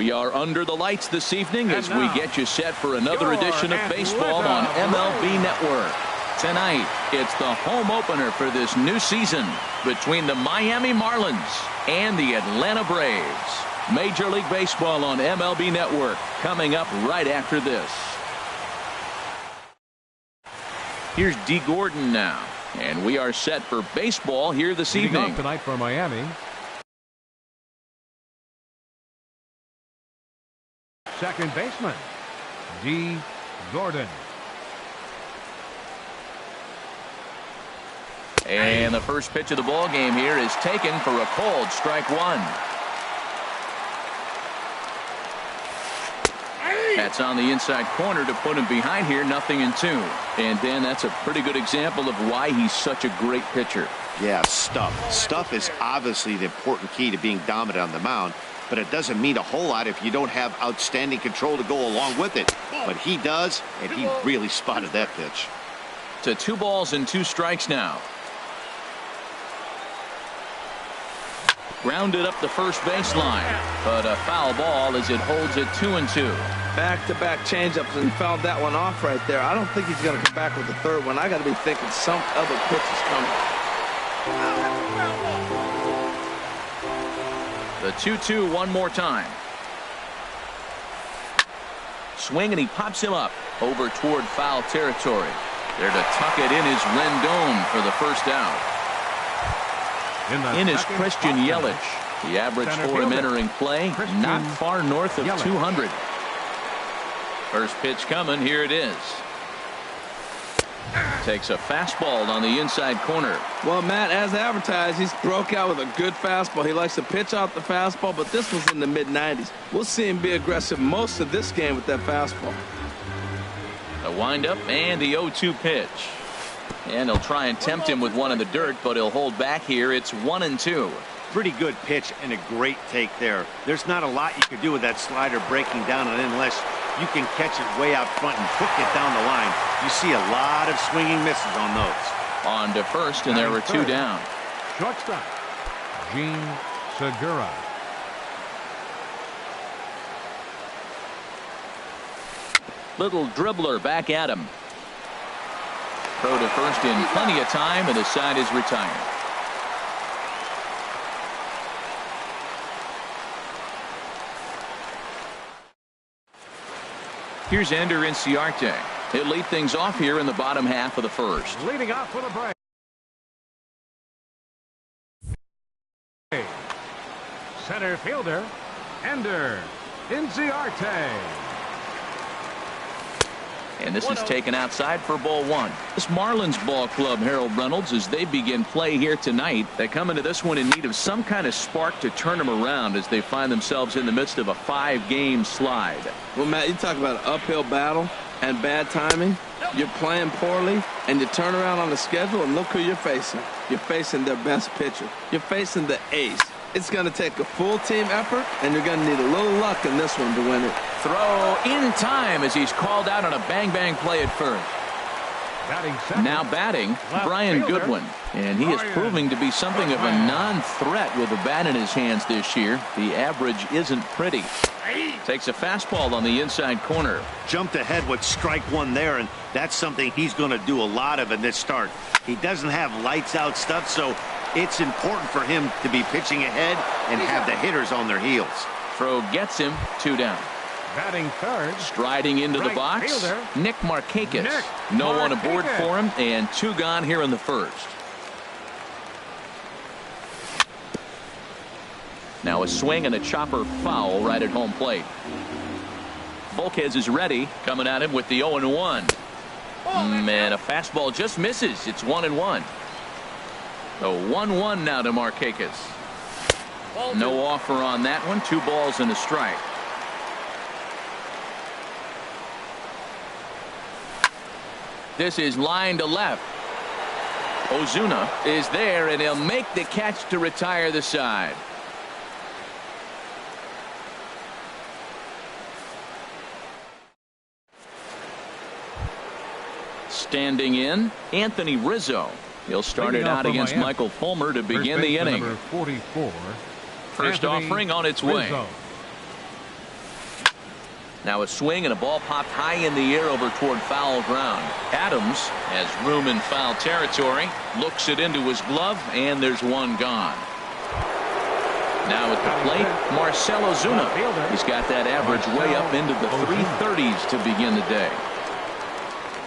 We are under the lights this evening as we get you set for another edition of baseball on MLB Network. Tonight, it's the home opener for this new season between the Miami Marlins and the Atlanta Braves. Major League Baseball on MLB Network coming up right after this. Here's D. Gordon now, and we are set for baseball here this evening. Tonight for Miami, second baseman D. Gordon. And the first pitch of the ball game here is taken for a cold strike one. That's on the inside corner to put him behind here, 0-2. And Dan, that's a pretty good example of why he's such a great pitcher. Yeah, stuff. Stuff is obviously the important key to being dominant on the mound, but it doesn't mean a whole lot if you don't have outstanding control to go along with it. But he does, and he really spotted that pitch. To 2 balls and 2 strikes now. Grounded up the first baseline, but a foul ball as it holds it 2-2. Back-to-back changeups, and fouled that one off right there. I don't think he's going to come back with the third one. I got to be thinking some other pitch is coming. The 2-2 one more time. Swing, and he pops him up over toward foul territory. There to tuck it in is Rendon for the first out. In is Christian Yelich. The average for him entering play, not far north of 200. First pitch coming. Here it is. Takes a fastball on the inside corner. Well, Matt, as advertised, he's broke out with a good fastball. He likes to pitch out the fastball, but this was in the mid-90s. We'll see him be aggressive most of this game with that fastball. The windup and the 0-2 pitch. And he'll try and tempt him with one in the dirt, but he'll hold back here. It's 1-2. Pretty good pitch and a great take there. There's not a lot you can do with that slider breaking down and unless you can catch it way out front and hook it down the line. You see a lot of swinging misses on those. On to first, and there were 2 down. Shortstop Gene Segura. Little dribbler back at him. Throw to first in plenty of time, and the side is retired. Here's Ender Inciarte. He'll lead things off here in the bottom half of the first. Leading off for the break. Center fielder Ender Inciarte. And this is taken outside for ball 1. This Marlins ball club, Harold Reynolds, as they begin play here tonight, they come into this one in need of some kind of spark to turn them around as they find themselves in the midst of a 5-game slide. Well, Matt, you talk about an uphill battle and bad timing. You're playing poorly, and you turn around on the schedule, and look who you're facing. You're facing their best pitcher. You're facing the ace. It's going to take a full team effort, and you're going to need a little luck in this one to win it. Throw in time as he's called out on a bang-bang play at first. Now batting, Brian Goodwin. And he is proving to be something of a non-threat with a bat in his hands this year. The average isn't pretty. Takes a fastball on the inside corner. Jumped ahead with strike 1 there, and that's something he's going to do a lot of in this start. He doesn't have lights-out stuff, so it's important for him to be pitching ahead and have the hitters on their heels. Throw gets him, 2 down. Batting third. Striding into the box, fielder, Nick Markakis. No one aboard for him, and 2 gone here in the first. Now a swing and a chopper foul right at home plate. Volquez is ready, coming at him with the 0-1. And a fastball just misses. It's 1-1. The 1-1 now to Markakis. No offer on that one. 2 balls and a strike. This is line to left. Ozuna is there, and he'll make the catch to retire the side. Standing in, Anthony Rizzo. He'll start it out against Michael Fulmer to begin the inning. Number 44. First Anthony offering on its way. Rizzo. Now a swing and a ball popped high in the air over toward foul ground. Adams has room in foul territory, looks it into his glove, and there's one gone. Now at the plate, Marcell Ozuna. He's got that average way up into the 330s to begin the day.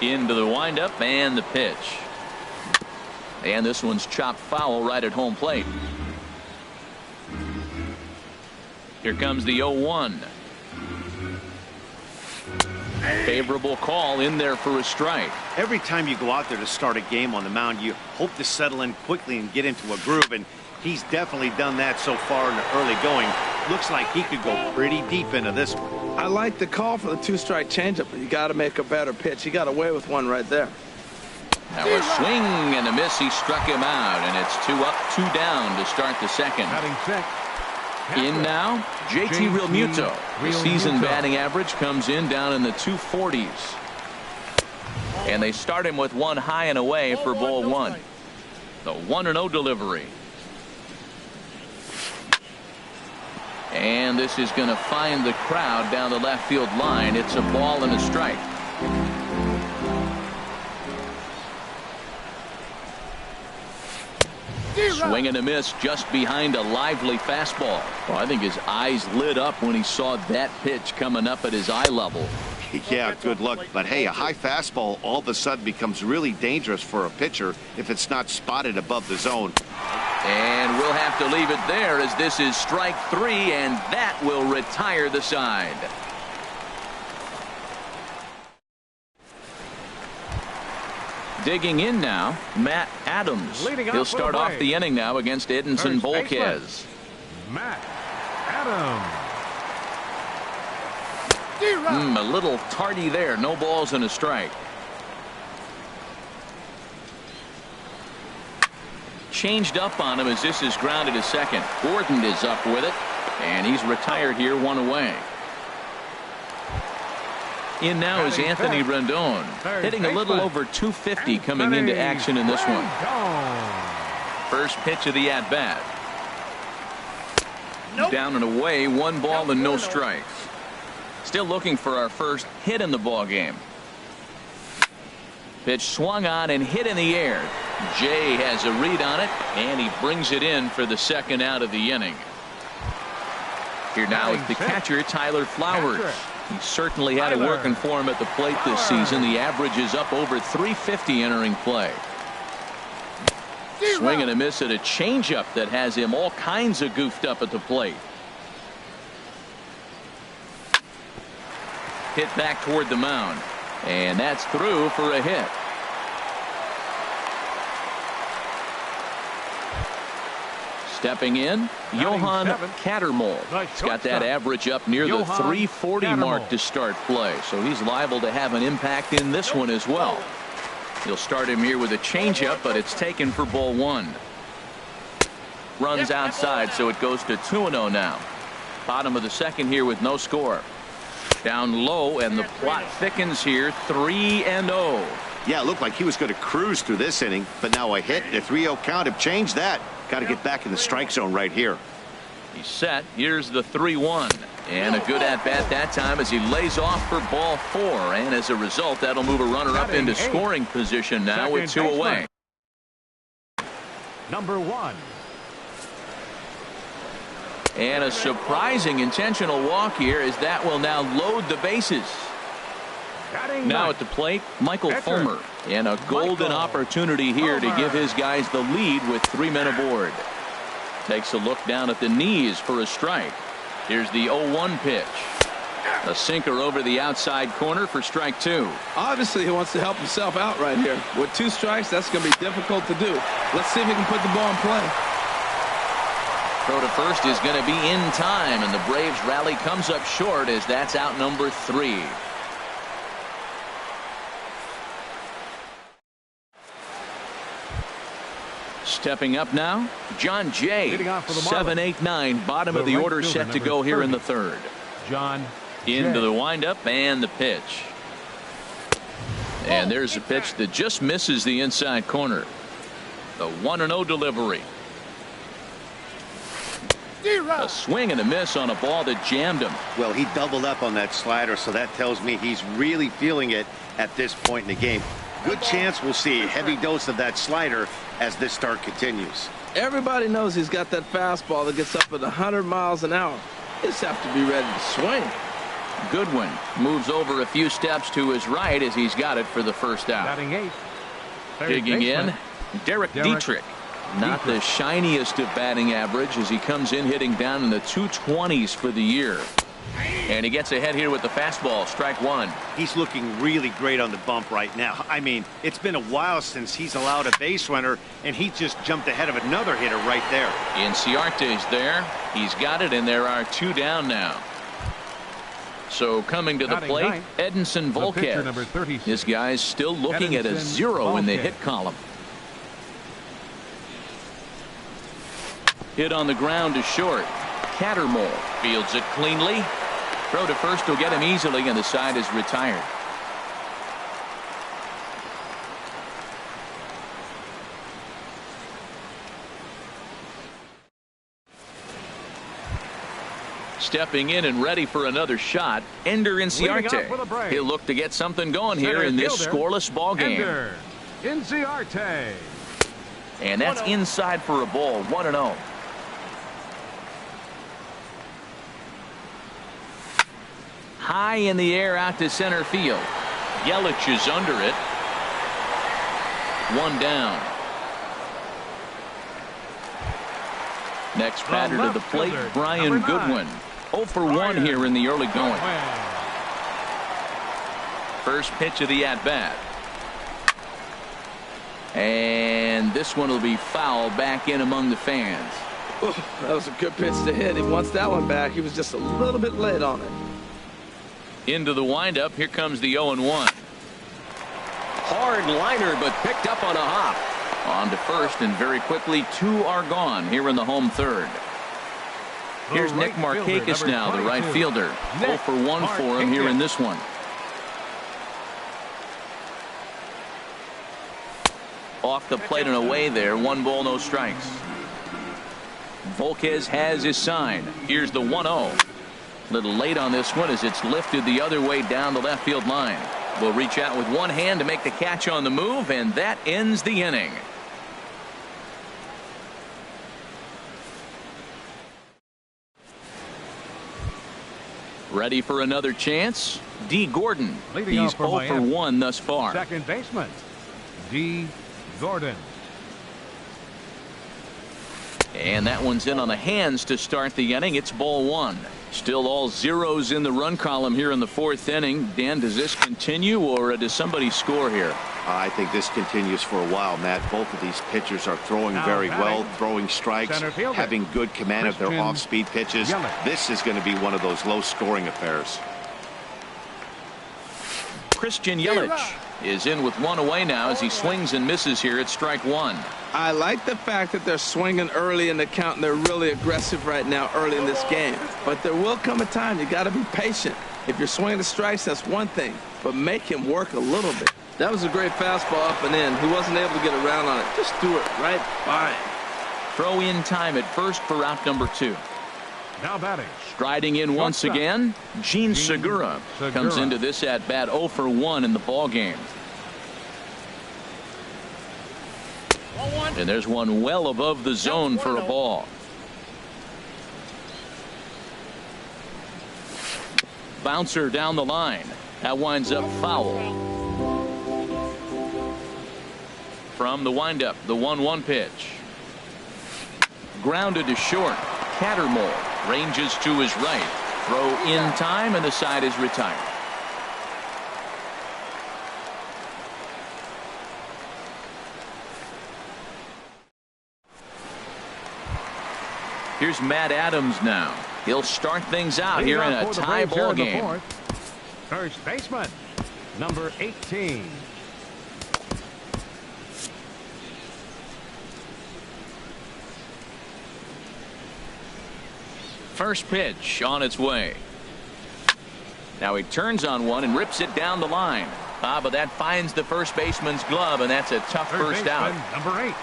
Into the windup and the pitch. And this one's chopped foul right at home plate. Here comes the 0-1. Favorable call in there for a strike. Every time you go out there to start a game on the mound, you hope to settle in quickly and get into a groove, and he's definitely done that so far in the early going. Looks like he could go pretty deep into this one. I like the call for the 2-strike changeup, but you got to make a better pitch. He got away with one right there. Now a swing and a miss. He struck him out, and it's 2 up, 2 down to start the second. In now, JT Realmuto. The season batting average comes in down in the 240s. And they start him with one high and away for ball 1. The 1-0 delivery. And this is going to find the crowd down the left field line. It's a ball and a strike. Swing and a miss just behind a lively fastball. Well, I think his eyes lit up when he saw that pitch coming up at his eye level. Yeah, good luck. But hey, a high fastball all of a sudden becomes really dangerous for a pitcher if it's not spotted above the zone. And we'll have to leave it there as this is strike 3, and that will retire the side. Digging in now, Matt Adams. He'll start off the inning now against Edinson Volquez. Matt Adams. A little tardy there. No balls and a strike. Changed up on him as this is grounded to second. Gordon is up with it, and he's retired here, 1 away. In now is Anthony Rendon, hitting a little over 250 coming into action in this one. First pitch of the at-bat. Down and away, 1 ball and no strikes. Still looking for our first hit in the ball game. Pitch swung on and hit in the air. Jay has a read on it, and he brings it in for the second out of the inning. Here now is the catcher, Tyler Flowers. He certainly had it working for him at the plate this season. The average is up over 350 entering play. Swing and a miss at a changeup that has him all kinds of goofed up at the plate. Hit back toward the mound, and that's through for a hit. Stepping in, Johan Cattermole. He's got that average up near the 340 mark to start play, so he's liable to have an impact in this one as well. He'll start him here with a changeup, but it's taken for ball 1. Runs outside, so it goes to 2-0 now. Bottom of the second here with no score. Down low, and the plot thickens here, 3-0. Yeah, it looked like he was going to cruise through this inning, but now a hit and a 3-0 count have changed that. Got to get back in the strike zone right here. He's set. Here's the 3-1. And a good at-bat that time as he lays off for ball 4. And as a result, that'll move a runner up into scoring position now with 2 away. Number 1. And a surprising intentional walk here as that will now load the bases. Now at the plate, Michael Fulmer. And a golden opportunity here to give his guys the lead with 3 men aboard. Takes a look down at the knees for a strike. Here's the 0-1 pitch. A sinker over the outside corner for strike 2. Obviously, he wants to help himself out right here. With 2 strikes, that's going to be difficult to do. Let's see if he can put the ball in play. Throw to first is going to be in time, and the Braves rally comes up short as that's out number 3. Stepping up now, John Jay. 7-8-9, bottom of the order set to go here in the 3rd. John into the windup and the pitch. And there's a pitch that just misses the inside corner. The 1-0 delivery. A swing and a miss on a ball that jammed him. Well, he doubled up on that slider, so that tells me he's really feeling it at this point in the game. Good chance we'll see a heavy dose of that slider as this start continues. Everybody knows he's got that fastball that gets up at 100 miles an hour. He just have to be ready to swing. Goodwin moves over a few steps to his right as he's got it for the first out. Batting eighth. Digging in, Derek Dietrich. Not the shiniest of batting average as he comes in hitting down in the 220s for the year. And he gets ahead here with the fastball, strike one. He's looking really great on the bump right now. I mean, it's been a while since he's allowed a base runner, and he just jumped ahead of another hitter right there. Inciarte's there. He's got it, and there are two down now. So coming to the plate, Edinson Volquez. This guy's still looking at a 0 in the hit column. Hit on the ground to short. Cattermole fields it cleanly. Throw to first will get him easily, and the side is retired. Stepping in and ready for another shot, Ender Inciarte. He'll look to get something going here in this scoreless ball game. Ender Inciarte. And that's inside for a ball, 1-0. High in the air out to center field. Yelich is under it. One down. Next batter to the plate, Brian Goodwin. 0 for 1 here in the early going. First pitch of the at-bat. And this one will be foul back in among the fans. Oh, that was a good pitch to hit. He wants that one back. He was just a little bit late on it. Into the windup. Here comes the 0-1. Hard liner, but picked up on a hop. On to first, and very quickly 2 are gone here in the home third. Here's Nick Markakis now, the right fielder. 0 for 1 for him here in this one. Off the plate and away there. 1 ball, no strikes. Volquez has his sign. Here's the 1-0. Little late on this one as it's lifted the other way down the left field line. Will reach out with one hand to make the catch on the move, and that ends the inning. Ready for another chance? D. Gordon. He's 0 for 1 thus far. Second baseman, D. Gordon. And that one's in on the hands to start the inning. It's ball 1. Still all zeros in the run column here in the 4th inning. Dan, does this continue, or does somebody score here? I think this continues for a while, Matt. Both of these pitchers are throwing very well, throwing strikes, having good command of their off-speed pitches. This is going to be one of those low-scoring affairs. Christian Yelich is in with 1 away now as he swings and misses here at strike 1. I like the fact that they're swinging early in the count, and they're really aggressive right now early in this game. But there will come a time you got to be patient. If you're swinging the strikes, that's one thing, but make him work a little bit. That was a great fastball up and in. He wasn't able to get around on it. Just do it right by him. Throw in time at first for out number 2. Now batting. Striding in once again, Gene Segura comes into this at bat 0 for 1 in the ball game. And there's one well above the zone for a ball. Bouncer down the line. That winds up foul. From the windup, the 1-1 pitch. Grounded to short. Cattermole ranges to his right. Throw in time, and the side is retired. Here's Matt Adams now. He'll start things out here in a tie ball game. First baseman, number 18. First pitch on its way. Now he turns on one and rips it down the line. But that finds the first baseman's glove, and that's a tough first out. Number 8.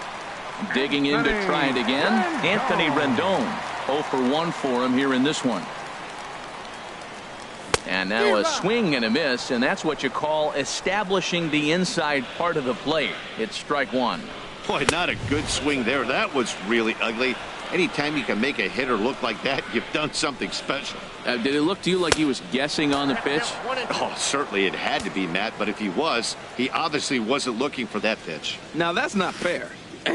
Digging in to try it again, Anthony Rendon. 0 for 1 for him here in this one. And now a swing and a miss, and that's what you call establishing the inside part of the plate. It's strike one. Boy, not a good swing there. That was really ugly. Anytime you can make a hitter look like that, you've done something special. Did it look to you like he was guessing on the pitch? Oh, certainly it had to be, Matt, but if he was, he obviously wasn't looking for that pitch. Now, that's not fair.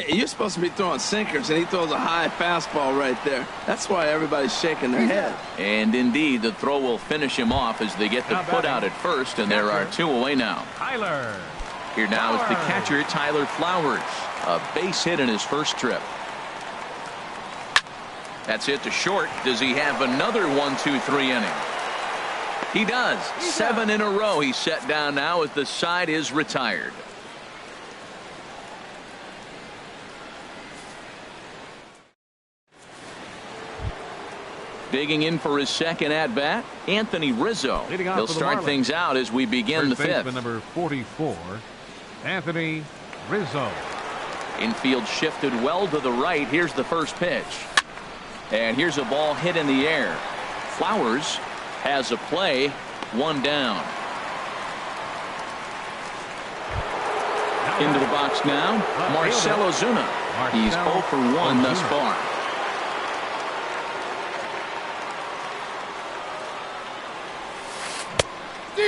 You're supposed to be throwing sinkers, and he throws a high fastball right there. That's why everybody's shaking their head. And indeed, the throw will finish him off as they get the put out at first, and there are 2 away now. Tyler. Here now is the catcher, Tyler Flowers. A base hit in his first trip. That's hit to short. Does he have another 1-2-3 inning? He does. 7 in a row. He's set down now as the side is retired. Digging in for his second at-bat, Anthony Rizzo. He'll start things out as we begin the fifth. Number 44, Anthony Rizzo. Infield shifted well to the right. Here's the first pitch. And here's a ball hit in the air. Flowers has a play. 1 down. Into the box now, Marcell Ozuna. He's 0 for 1 thus far.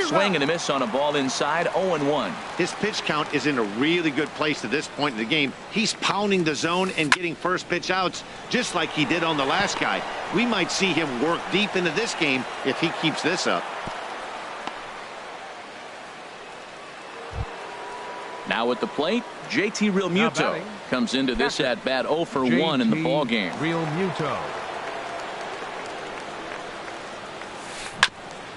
Swing and a miss on a ball inside. 0-1. His pitch count is in a really good place at this point in the game. He's pounding the zone and getting first pitch outs just like he did on the last guy. We might see him work deep into this game if he keeps this up. Now at the plate, JT Realmuto comes into this at bat 0 for 1 in the ball game. Realmuto.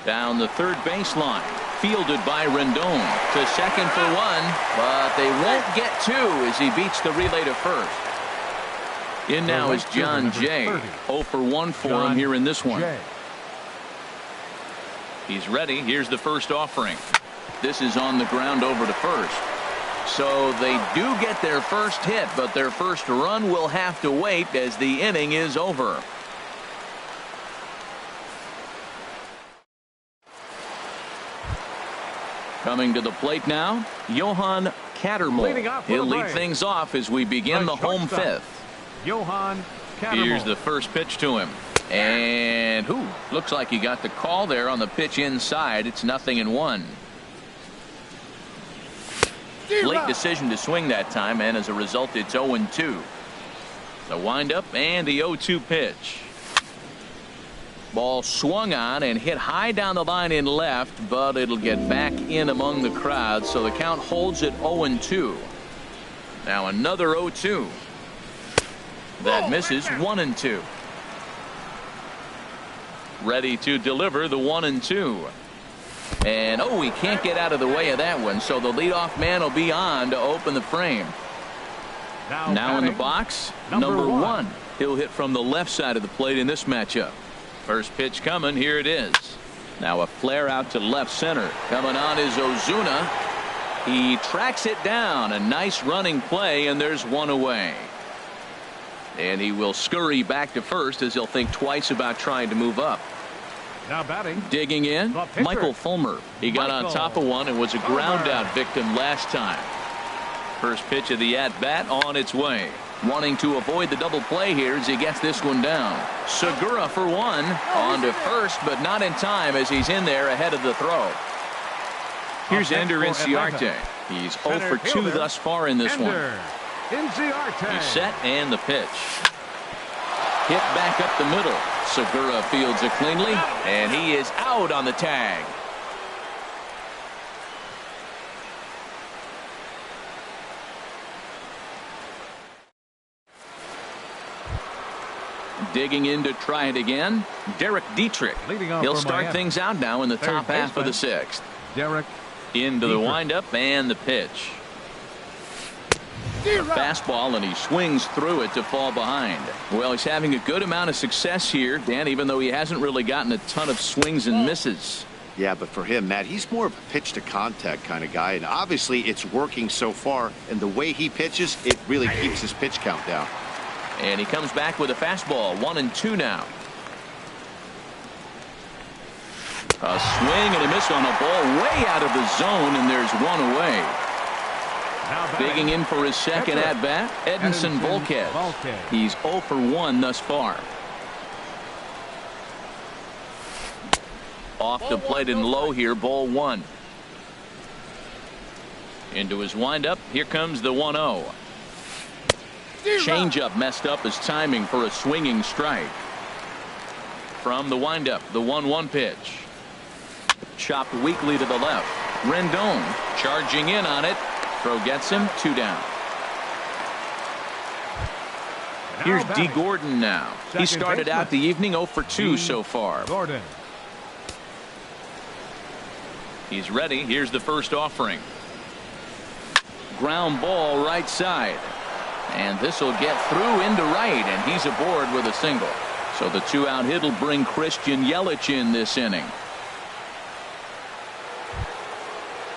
Down the third baseline, fielded by Rendon to second for 1, but they won't get 2 as he beats the relay to first. In now is John Jay. 0 for 1 for him here in this one. He's ready. Here's the first offering. This is on the ground over to first. So they do get their first hit, but their first run will have to wait as the inning is over. Coming to the plate now, Johan Cattermole. He'll lead things off as we begin the home fifth. Johan Cattermole. Here's the first pitch to him. And looks like he got the call there on the pitch inside. It's 0-1. Late decision to swing that time, and as a result, it's 0-2. The windup and the 0-2 pitch. Ball swung on and hit high down the line in left, but it'll get back in among the crowd, so the count holds at 0-2. Now another 0-2. That misses. 1-2. Ready to deliver the 1-2. And he can't get out of the way of that one, so the leadoff man will be on to open the frame. Now in the box, number 1. He'll hit from the left side of the plate in this matchup. First pitch coming. Here it is. Now a flare out to left center. Coming on is Ozuna. He tracks it down. A nice running play, and there's 1 away. And he will scurry back to first as he'll think twice about trying to move up. Now batting. Digging in, Michael Fulmer. He got on top of one and was a ground out victim last time. First pitch of the at-bat on its way. Wanting to avoid the double play here as he gets this one down. Segura for 1. On to first, but not in time as he's in there ahead of the throw. Here's Ender Inciarte. He's 0 for 2 thus far in this one. He's set and the pitch. Hit back up the middle. Segura fields it cleanly, and he is out on the tag. Digging in to try it again, Derek Dietrich. He'll start things out now in the top half of the 6th. Derek into the windup and the pitch. A fastball, and he swings through it to fall behind. Well, he's having a good amount of success here, Dan, even though he hasn't really gotten a ton of swings and misses. Yeah, but for him, Matt, he's more of a pitch to contact kind of guy, and obviously it's working so far, and the way he pitches, it really keeps his pitch count down. And he comes back with a fastball. 1-2 now. A swing and a miss on a ball way out of the zone, and there's one away. Digging in for his second at-bat, Edinson Volquez. He's 0 for 1 thus far. Off the plate and low here, ball 1. Into his windup, here comes the 1-0. Changeup messed up his timing for a swinging strike. From the windup, the 1-1 pitch. Chopped weakly to the left. Rendon charging in on it. Throw gets him, 2 down. Here's D. Gordon now. He started out the evening 0 for 2 so far. Gordon. He's ready. Here's the first offering. Ground ball right side. And this will get through into right, and he's aboard with a single. So the 2-out hit will bring Christian Yelich in this inning.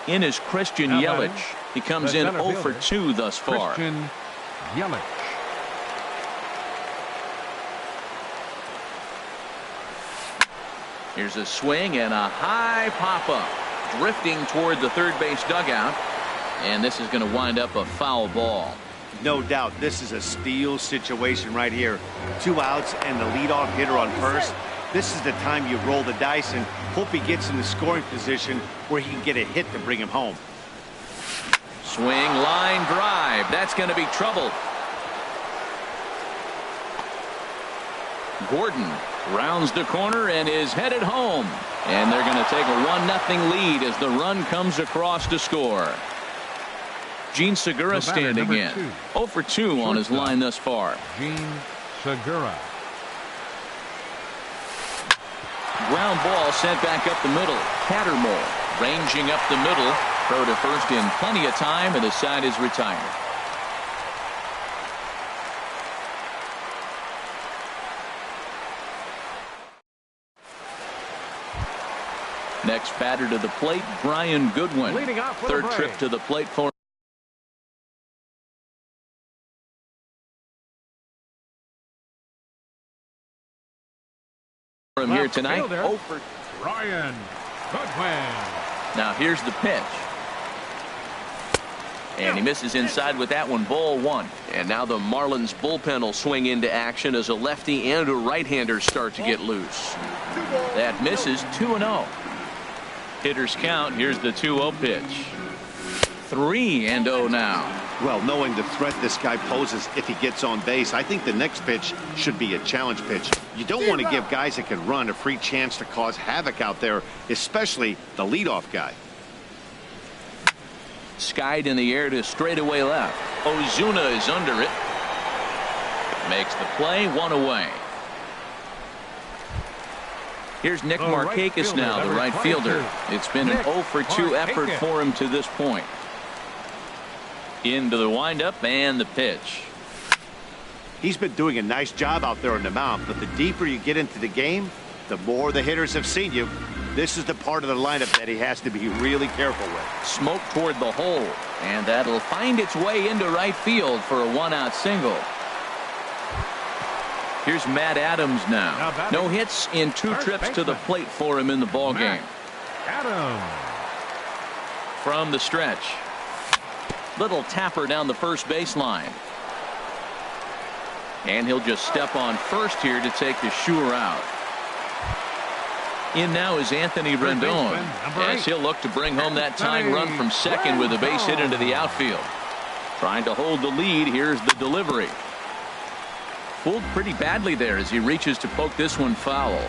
In is Christian Yelich. He comes in 0 for 2 thus far. Christian Yelich. Here's a swing and a high pop-up. Drifting toward the third base dugout. And this is going to wind up a foul ball. No doubt this is a steal situation right here. 2 outs and the leadoff hitter on first. This is the time you roll the dice and hope he gets in the scoring position where he can get a hit to bring him home. Swing, line drive. That's going to be trouble. Gordon rounds the corner and is headed home. And they're going to take a 1-0 lead as the run comes across to score. Gene Segura standing in. 0 for 2 on his line thus far. Gene Segura. Ground ball sent back up the middle. Cattermole ranging up the middle. Throw to first in plenty of time, and the side is retired. Next batter to the plate, Brian Goodwin. Third trip to the plate for him here tonight. 0 for Brian Goodwin. Now here's the pitch. And he misses inside with that one. Ball 1. And now the Marlins bullpen will swing into action as a lefty and a right-hander start to get loose. That misses. 2-0. Hitters count. Here's the 2-0 pitch. 3-0 now. Well, knowing the threat this guy poses if he gets on base, I think the next pitch should be a challenge pitch. You don't want to give guys that can run a free chance to cause havoc out there, especially the leadoff guy. Skied in the air to straightaway left. Ozuna is under it. Makes the play. 1 away. Here's Nick Markakis now, the right fielder. It's been an 0 for 2 effort for him to this point. Into the windup and the pitch. He's been doing a nice job out there on the mound, but the deeper you get into the game, the more the hitters have seen you. This is the part of the lineup that he has to be really careful with. Smoke toward the hole, and that'll find its way into right field for a 1-out single. Here's Matt Adams now. No hits in 2 trips to the plate for him in the ball game. Adams. From the stretch. Little tapper down the first baseline. And he'll just step on first here to take the sure out. In now is Anthony Rendon, as he'll look to bring home that tying run from second with a base hit into the outfield. Trying to hold the lead. Here's the delivery. Fooled pretty badly there as he reaches to poke this one foul.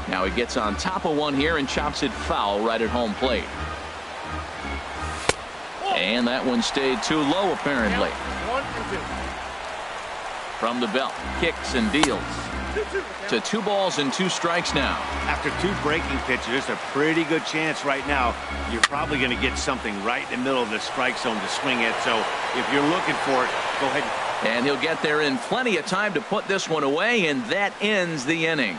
Now he gets on top of one here and chops it foul right at home plate. And that one stayed too low apparently. From the belt, kicks and deals. To 2 balls and 2 strikes now. After 2 breaking pitches, there's a pretty good chance right now you're probably going to get something right in the middle of the strike zone to swing at. So if you're looking for it, go ahead. And he'll get there in plenty of time to put this one away, and that ends the inning.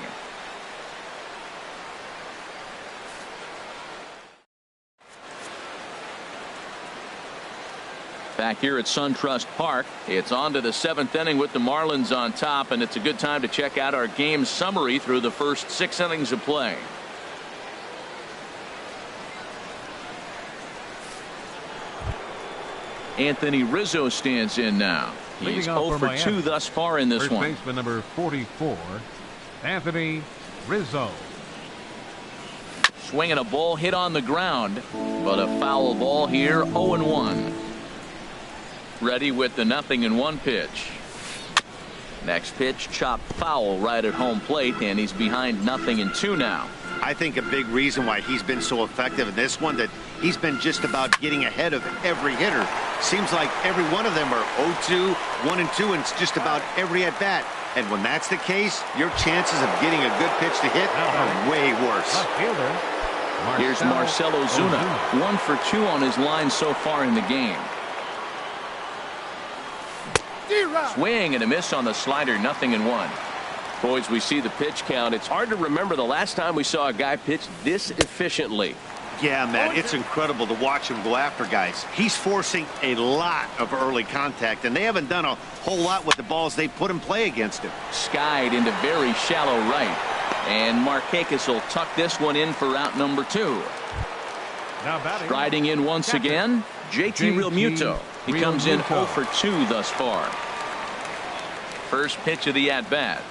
Back here at SunTrust Park, it's on to the 7th inning with the Marlins on top, and it's a good time to check out our game summary through the first 6 innings of play. Anthony Rizzo stands in now. He's 0 for 2 thus far in this one. First baseman number 44, Anthony Rizzo. Swinging a ball hit on the ground, but a foul ball here, 0-1. Ready with the 0-1 pitch. Next pitch, chopped foul right at home plate, and he's behind 0-2 now. I think a big reason why he's been so effective in this one, that he's been just about getting ahead of every hitter. Seems like every one of them are 0-2, 1-2, and it's just about every at bat. And when that's the case, your chances of getting a good pitch to hit are way worse. Here's Marcell Ozuna, 1 for 2 on his line so far in the game. Swing and a miss on the slider, 0-1. Boys, we see the pitch count. It's hard to remember the last time we saw a guy pitch this efficiently. Yeah, Matt, it's incredible to watch him go after guys. He's forcing a lot of early contact, and they haven't done a whole lot with the balls they put in play against him. Skied into very shallow right. And Markakis will tuck this one in for out number 2. Striding in once again, JT Realmuto. He comes in 0 for 2 thus far. First pitch of the at-bat.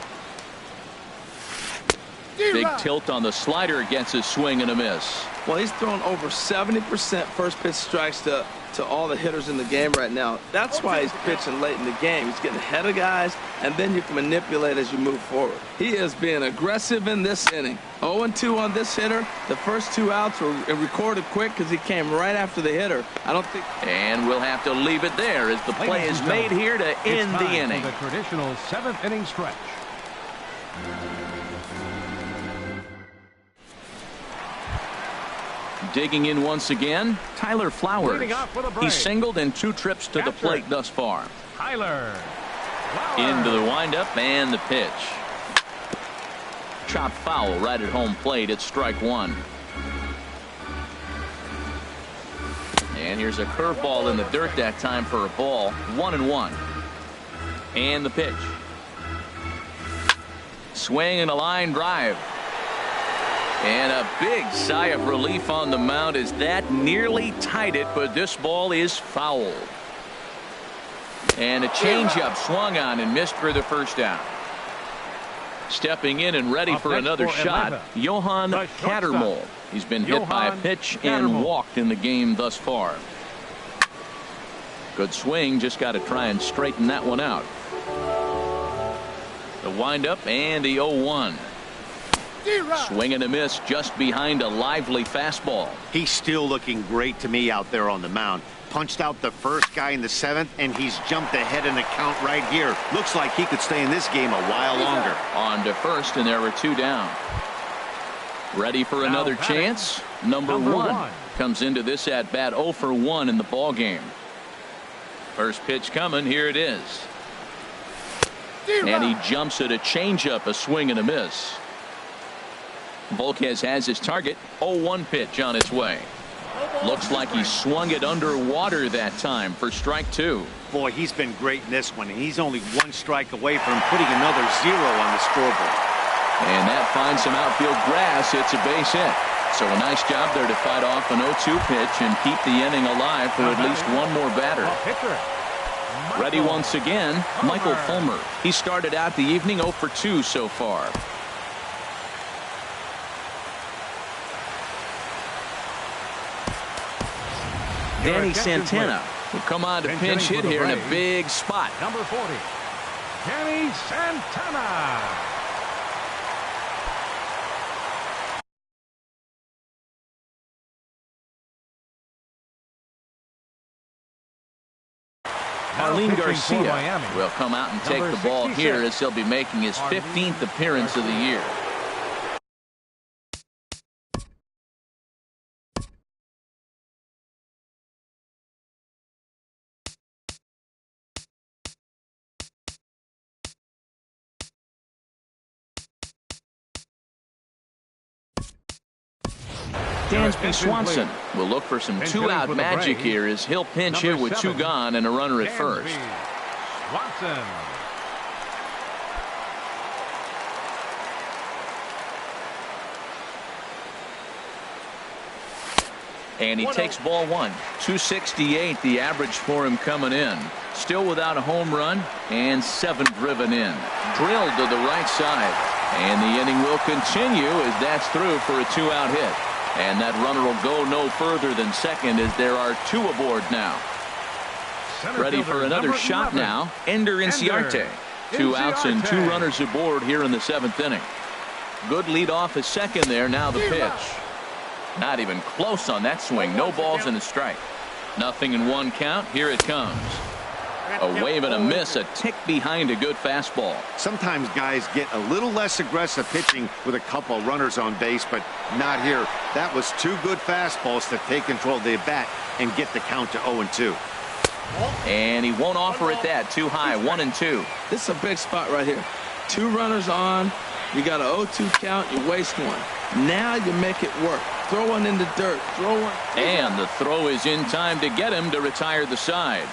Big tilt on the slider, gets a swing and a miss. Well, he's thrown over 70% first pitch strikes to all the hitters in the game right now. That's why he's pitching late in the game. He's getting ahead of guys, and then you can manipulate as you move forward. He is being aggressive in this inning. 0-2 on this hitter. The first 2 outs were recorded quick because he came right after the hitter. I don't think. And we'll have to leave it there as the play is made here to end the inning. The traditional 7th inning stretch. Digging in once again, Tyler Flowers. He's singled in 2 trips to the plate thus far. Tyler Into the windup and the pitch. Chopped foul right at home plate. It's strike 1. And here's a curveball in the dirt that time for a ball. 1-1. And the pitch. Swing and a line drive. And a big sigh of relief on the mound as that nearly tied it, but this ball is fouled. And a changeup swung on and missed for the first down. Stepping in and ready for another shot, Johan Cattermole. He's been hit by a pitch and walked in the game thus far. Good swing, just got to try and straighten that one out. The windup and the 0-1. Swing and a miss just behind a lively fastball. He's still looking great to me out there on the mound. Punched out the first guy in the 7th, and he's jumped ahead in the count right here. Looks like he could stay in this game a while longer. On to first, and there were 2 down. Ready for another chance? Number 1 comes into this at bat 0 for 1 in the ball game. First pitch coming. Here it is. And he jumps at a changeup, a swing and a miss. Volquez has his target. 0-1 pitch on its way. Looks like he swung it underwater that time for strike 2. Boy, he's been great in this one. He's only 1 strike away from putting another 0 on the scoreboard. And that finds some outfield grass. It's a base hit. So a nice job there to fight off an 0-2 pitch and keep the inning alive for at least one more batter. Ready once again, Michael Fulmer. He started out the evening 0 for 2 so far. Danny Santana will come on to pinch hit here in a big spot. Number 40, Danny Santana. Marlene Garcia will come out and take the ball here as he'll be making his 15th appearance of the year. Dansby Swanson will look for some two-out magic here as he'll pinch hit with 2 gone and a runner at first. Swanson. And he takes ball 1. 268 the average for him coming in. Still without a home run and 7 driven in. Drilled to the right side. And the inning will continue as that's through for a 2-out hit. And that runner will go no further than second as there are 2 aboard now. Ready for another shot now. Ender Inciarte. 2 outs and 2 runners aboard here in the 7th inning. Good lead off at second there. Now the pitch. Not even close on that swing. No balls and a strike. Nothing in 1 count. Here it comes. A wave and a miss. A tick behind a good fastball. Sometimes guys get a little less aggressive pitching with a couple runners on base, but not here. That was 2 good fastballs to take control of the bat and get the count to 0-2. And he won't offer it that. Too high. 1-2. This is a big spot right here. 2 runners on. You got an 0-2 count. You waste 1. Now you make it work. Throw one in the dirt. Throw one. And the throw is in time to get him to retire the side.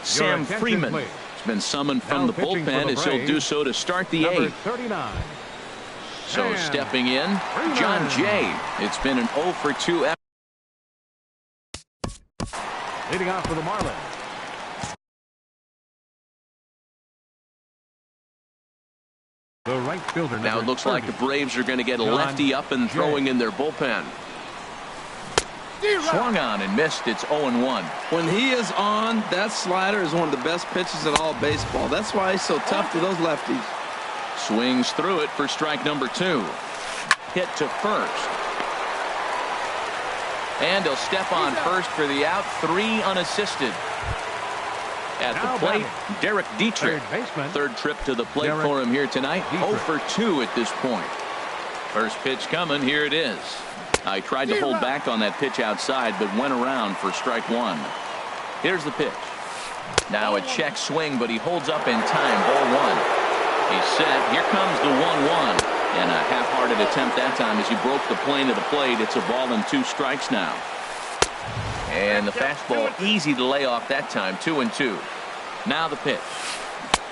Sam Freeman has been summoned from the bullpen as he'll do so to start the 8th. 39. So stepping in, John Jay. It's been an 0 for 2 effort. Leading off for the Marlins. The right fielder. Now it looks like the Braves are going to get a lefty up and throwing in their bullpen. Swung on and missed. It's 0-1. When he is on, that slider is one of the best pitches in all baseball. That's why he's so tough to those lefties. Swings through it for strike number 2. Hit to first. And he'll step on first for the out. 3 unassisted. At the plate, Derek Dietrich. 3rd trip to the plate for him here tonight. 0 for 2 at this point. First pitch coming. Here it is. I tried to hold back on that pitch outside, but went around for strike 1. Here's the pitch. Now a check swing, but he holds up in time. Ball 1. He's set. Here comes the 1-1. And a half-hearted attempt that time as he broke the plane of the plate. It's a ball and 2 strikes now. And the fastball easy to lay off that time. 2-2. Now the pitch.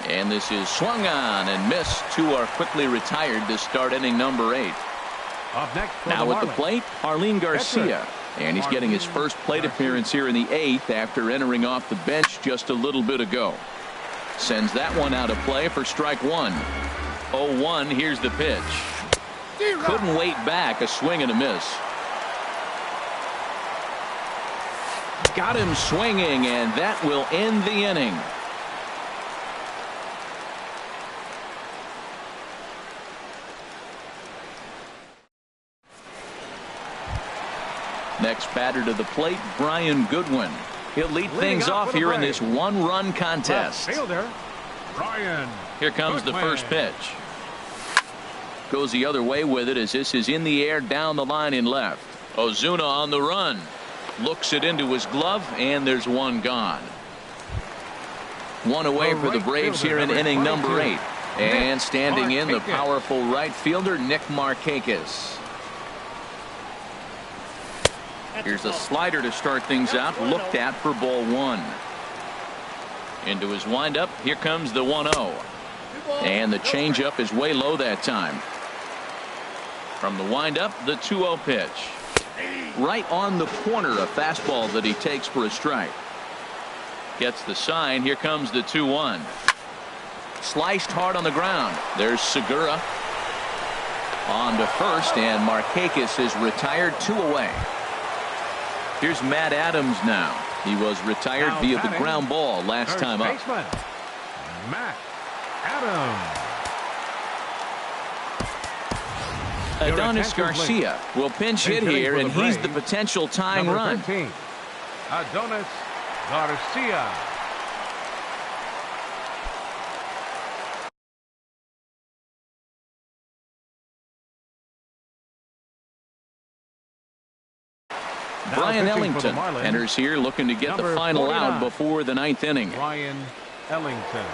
And this is swung on and missed. 2 are quickly retired to start inning number 8. Up next now at the plate, Arlene Garcia. And he's getting his first plate appearance here in the 8th after entering off the bench just a little bit ago. Sends that one out of play for strike 1. 0-1. Here's the pitch. Couldn't wait back. A swing and a miss. Got him swinging, and that will end the inning. Next batter to the plate, Brian Goodwin. He'll lead things off here in this 1-run contest. Brian. Here comes the first pitch. Goes the other way with it as this is in the air down the line in left. Ozuna on the run. Looks it into his glove, and there's 1 gone. 1 away for the Braves here in inning number 8. And standing in, the powerful right fielder, Nick Markakis. Here's a slider to start things out. Looked at for ball 1. Into his windup. Here comes the 1-0. And the changeup is way low that time. From the windup, the 2-0 pitch. Right on the corner, a fastball that he takes for a strike. Gets the sign. Here comes the 2-1. Sliced hard on the ground. There's Segura. On to first, and Markakis is retired. 2 away. Here's Matt Adams now. He was retired via the ground ball last time up. Matt Adams. Adonis Garcia will pinch hit here, and he's the potential tying run. Adonis Garcia. Brian Ellington enters here looking to get the final out before the 9th inning. Brian Ellington.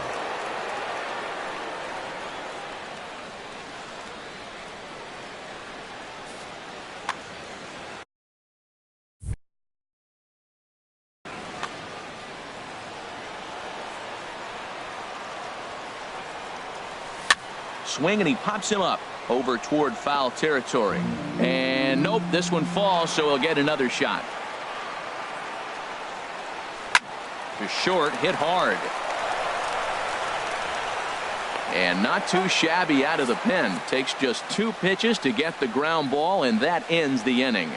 Swing, and he pops him up over toward foul territory. And nope, this one falls, so he'll get another shot. To short, hit hard. And not too shabby out of the pen. Takes just 2 pitches to get the ground ball, and that ends the inning.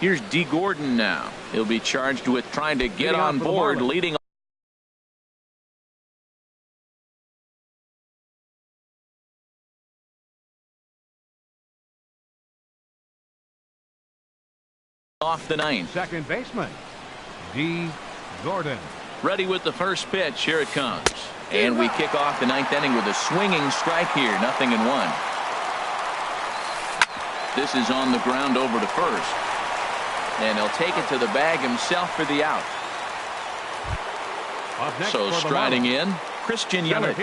Here's D. Gordon now. He'll be charged with trying to get on board, leading off the 9th. Second baseman, D. Gordon. Ready with the first pitch. Here it comes. And we kick off the 9th inning with a swinging strike here. 0-1. This is on the ground over to first. And he'll take it to the bag himself for the out. So striding in, Christian Yelich,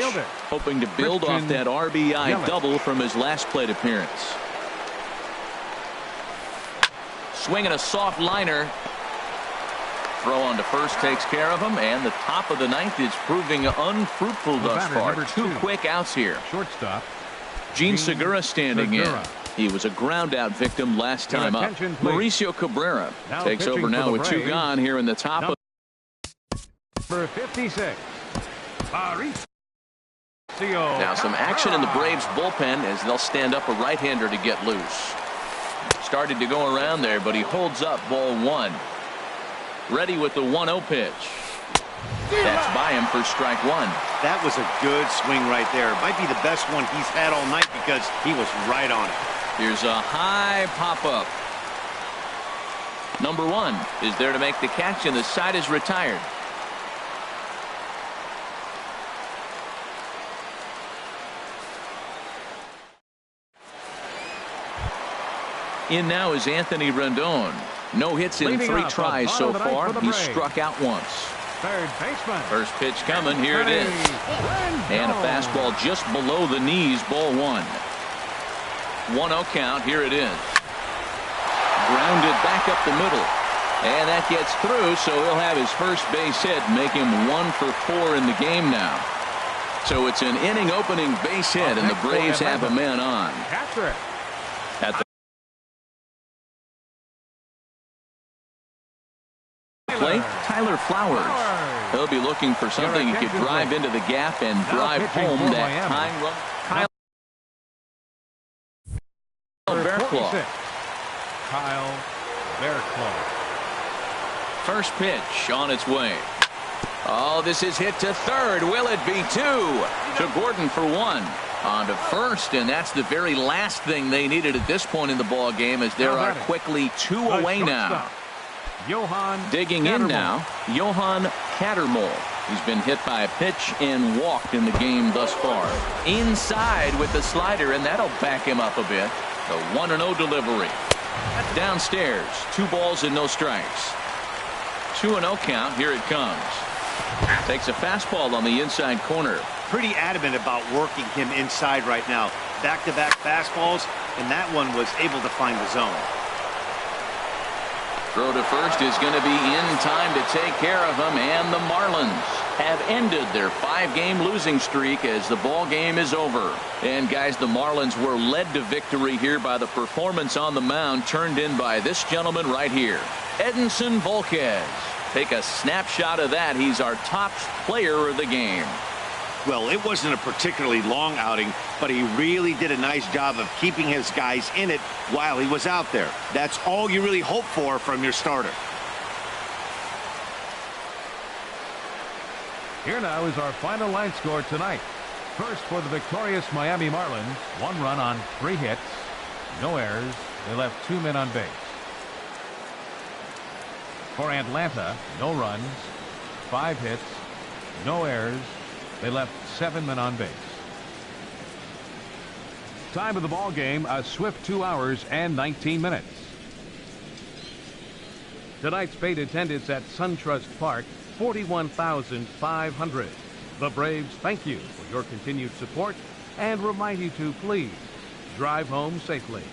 hoping to build off that RBI double from his last plate appearance. Swinging a soft liner. Throw on to first takes care of him, and the top of the 9th is proving unfruitful thus far. 2 quick outs here. Shortstop, Gene Segura standing in. He was a ground out victim last time up. Mauricio Cabrera takes over now with 2 gone here in the top of number 56. Now some action in the Braves bullpen as they'll stand up a right-hander to get loose. Started to go around there, but he holds up ball 1. Ready with the 1-0 pitch. That's by him for strike 1. That was a good swing right there. Might be the best one he's had all night because he was right on it. Here's a high pop-up. Number 1 is there to make the catch, and the side is retired. In now is Anthony Rendon. No hits in 3 tries so far. He's struck out once. Third baseman. First pitch coming. Here it is. And a fastball just below the knees. Ball 1. 1-0 count. Here it is. Grounded back up the middle. And that gets through, so he'll have his first base hit, make him 1 for 4 in the game now. So it's an inning opening base hit, and the Braves have a man on. At the plate, Tyler Flowers. He'll be looking for something he could drive into the gap and drive home that tying run. Kyle Bearclaw. First pitch on its way. Oh, this is hit to third. Will it be 2? To Gordon for 1. On to first, and that's the very last thing they needed at this point in the ball game, as there are quickly 2 away now. Digging in now, Johan Cattermole. He's been hit by a pitch and walked in the game thus far. Inside with the slider, and that'll back him up a bit. The 1-0 delivery. Downstairs, 2 balls and no strikes. 2-0 count. Here it comes. Takes a fastball on the inside corner. Pretty adamant about working him inside right now. Back-to-back fastballs, and that one was able to find the zone. Throw to first is going to be in time to take care of him, and the Marlins have ended their 5-game losing streak as the ball game is over. And guys, the Marlins were led to victory here by the performance on the mound turned in by this gentleman right here, Edinson Volquez. Take a snapshot of that. He's our top player of the game. Well, it wasn't a particularly long outing, but he really did a nice job of keeping his guys in it while he was out there. That's all you really hope for from your starter. Here now is our final line score tonight. First, for the victorious Miami Marlins, 1 run on 3 hits, no errors. They left 2 men on base. For Atlanta, no runs, 5 hits, no errors. They left 7 men on base. Time of the ball game, a swift 2 hours and 19 minutes. Tonight's paid attendance at SunTrust Park, 41,500. The Braves thank you for your continued support and remind you to please drive home safely.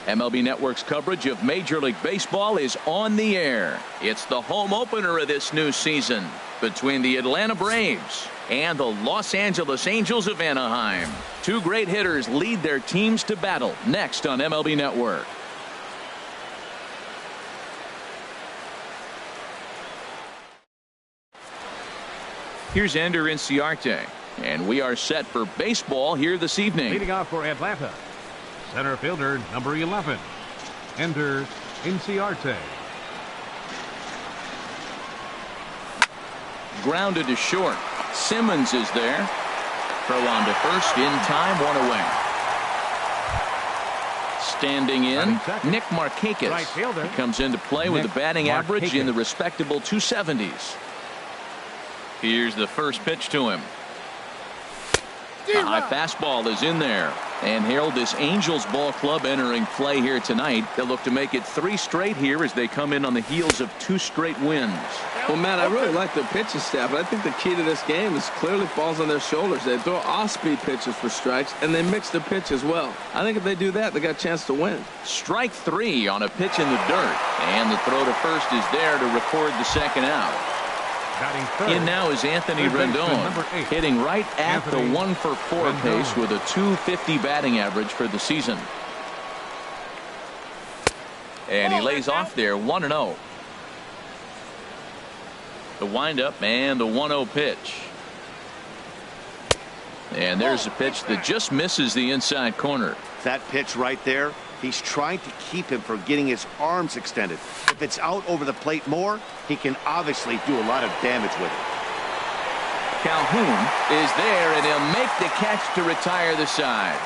MLB Network's coverage of Major League Baseball is on the air. It's the home opener of this new season between the Atlanta Braves and the Los Angeles Angels of Anaheim. Two great hitters lead their teams to battle next on MLB Network. Here's Ender Inciarte, and we are set for baseball here this evening. Leading off for Atlanta, center fielder number 11, Ender Inciarte. Grounded to short. Simmons is there. Throw on to first in time, one away. Standing in, Nick Markakis. Right fielder. He comes into play with a batting average in the respectable 270s. Here's the first pitch to him. A high fastball is in there. And Harold, this Angels ball club entering play here tonight. They'll look to make it 3 straight here as they come in on the heels of 2 straight wins. Well, Matt, I really like their pitching staff. I think the key to this game is clearly falls on their shoulders. They throw off-speed pitches for strikes, and they mix the pitch as well. I think if they do that, they got a chance to win. Strike 3 on a pitch in the dirt. And the throw to first is there to record the second out. In now is Anthony Rendon, hitting right at the 1-for-4 pace with a 250 batting average for the season. And he lays off there 1-0. The windup and the 1-0 pitch. And there's a pitch that just misses the inside corner. That pitch right there, he's trying to keep him from getting his arms extended. If it's out over the plate more, he can obviously do a lot of damage with it. Calhoun is there, and he'll make the catch to retire the side.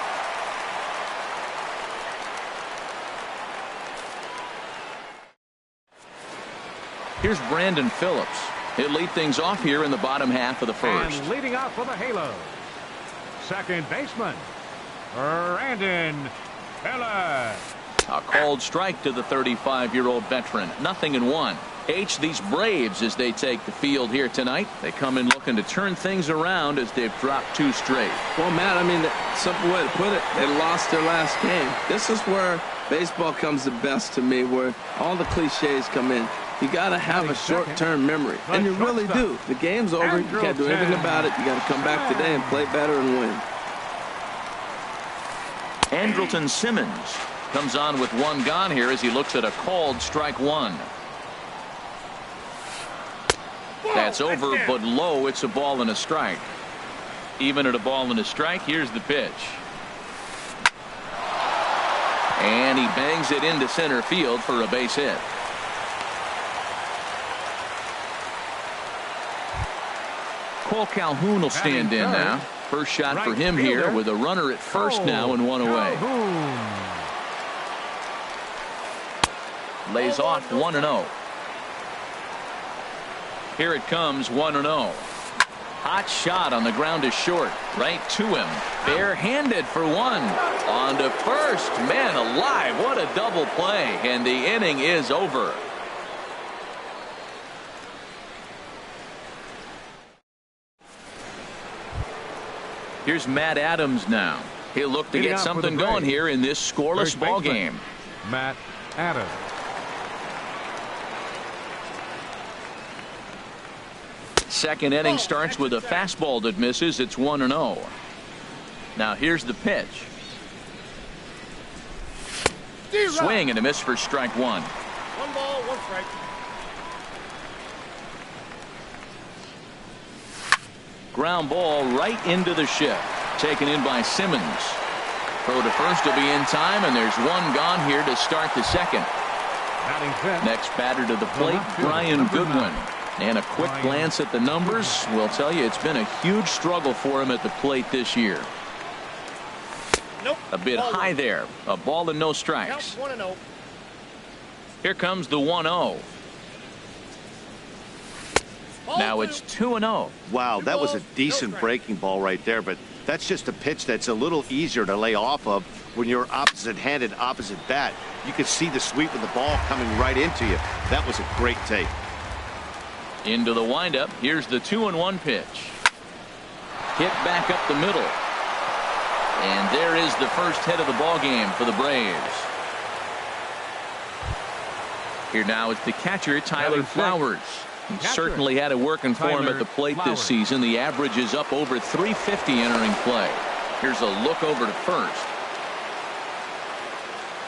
Here's Brandon Phillips. He'll lead things off here in the bottom half of the first. And leading off for the Halos, second baseman, Brandon Phillips. A called strike to the 35-year-old veteran. 0-1. H, these Braves, as they take the field here tonight, they come in looking to turn things around as they've dropped 2 straight. Well, Matt, I mean, simple way to put it, they lost their last game. This is where baseball comes the best to me, where all the cliches come in. You got to have a short-term memory, and you really do. The game's over. You can't do anything about it. You got to come back today and play better and win. Andrelton Simmons comes on with 1 gone here as he looks at a called strike 1. That's over, but low. It's a ball and a strike. Even at a ball and a strike, here's the pitch. And he bangs it into center field for a base hit. Cole Calhoun will stand in now. First shot for him here with a runner at first now and 1 away. Lays off 1-0. Here it comes, 1-0. Hot shot on the ground is short. Right to him. Barehanded for 1. On to first. Man alive, what a double play. And the inning is over. Here's Matt Adams now. He'll look to get something going here in this scoreless ball game. Matt Adams. Second inning starts with a fastball that misses. It's 1-0. Now here's the pitch. Swing and a miss for strike 1. 1 ball, 1 strike. Ground ball right into the shift. Taken in by Simmons. Throw to first will be in time, and there's 1 gone here to start the second. Next batter to the plate, Brian Goodwin. And a quick glance at the numbers will tell you it's been a huge struggle for him at the plate this year. A bit high there. A ball and no strikes. 1-0. Here comes the 1-0. Now it's 2-0. Wow, that was a decent breaking ball right there, but that's just a pitch that's a little easier to lay off of when you're opposite-handed, opposite bat. You could see the sweep of the ball coming right into you. That was a great take. Into the windup. Here's the 2-1 pitch. Hit back up the middle. And there is the first hit of the ball game for the Braves. Here now is the catcher, Tyler Flowers. He certainly had it working for him at the plate this season. The average is up over 350 entering play. Here's a look over to first.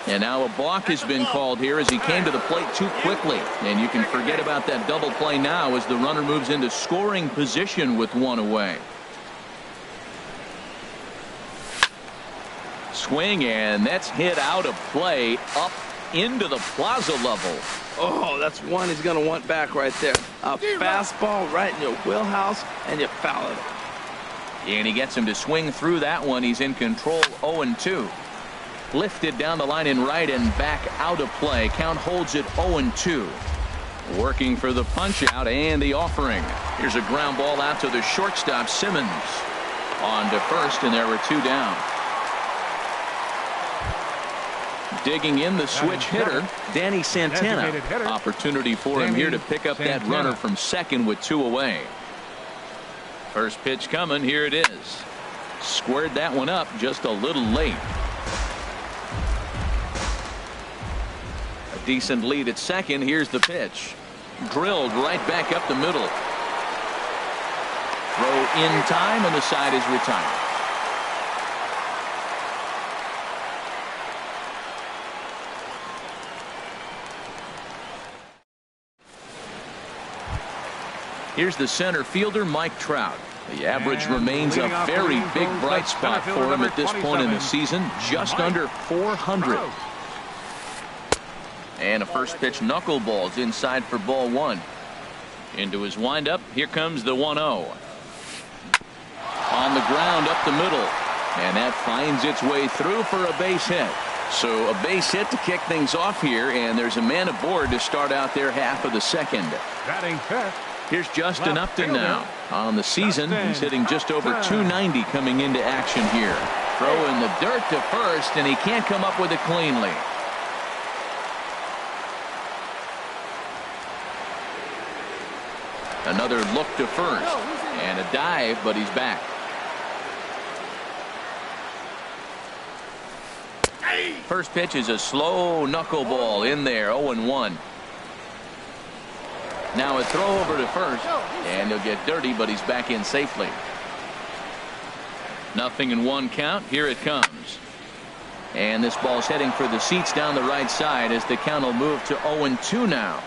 And now a balk has been called here as he came to the plate too quickly. And you can forget about that double play now as the runner moves into scoring position with one away. Swing, and that's hit out of play up into the plaza level. Oh, that's one he's going to want back right there. A fastball right in your wheelhouse, and you foul it. And he gets him to swing through that one. He's in control, 0-2. Lifted down the line in right and back out of play. Count holds it 0-2. Working for the punch out and the offering. Here's a ground ball out to the shortstop, Simmons. On to first, and there were two down. Digging in the switch hitter, Danny Santana. Opportunity for him here to pick up that runner from second with two away. First pitch coming. Here it is. Squared that one up just a little late. A decent lead at second. Here's the pitch. Drilled right back up the middle. Throw in time, and the side is retired. Here's the center fielder, Mike Trout. The average remains a very big bright spot for him at this point in the season, just under 400. And a first pitch knuckleball is inside for ball one. Into his windup, here comes the 1-0. On the ground up the middle, and that finds its way through for a base hit. So a base hit to kick things off here, and there's a man aboard to start out their half of the second. Batting fifth. Here's Justin Upton now. On the season, he's hitting just over 290 coming into action here. Throw in the dirt to first, and he can't come up with it cleanly. Another look to first, and a dive, but he's back. First pitch is a slow knuckleball in there, 0-1. Now a throw over to first, and he'll get dirty, but he's back in safely. 0-1 count. Here it comes. And this ball's heading for the seats down the right side as the count will move to 0-2 now.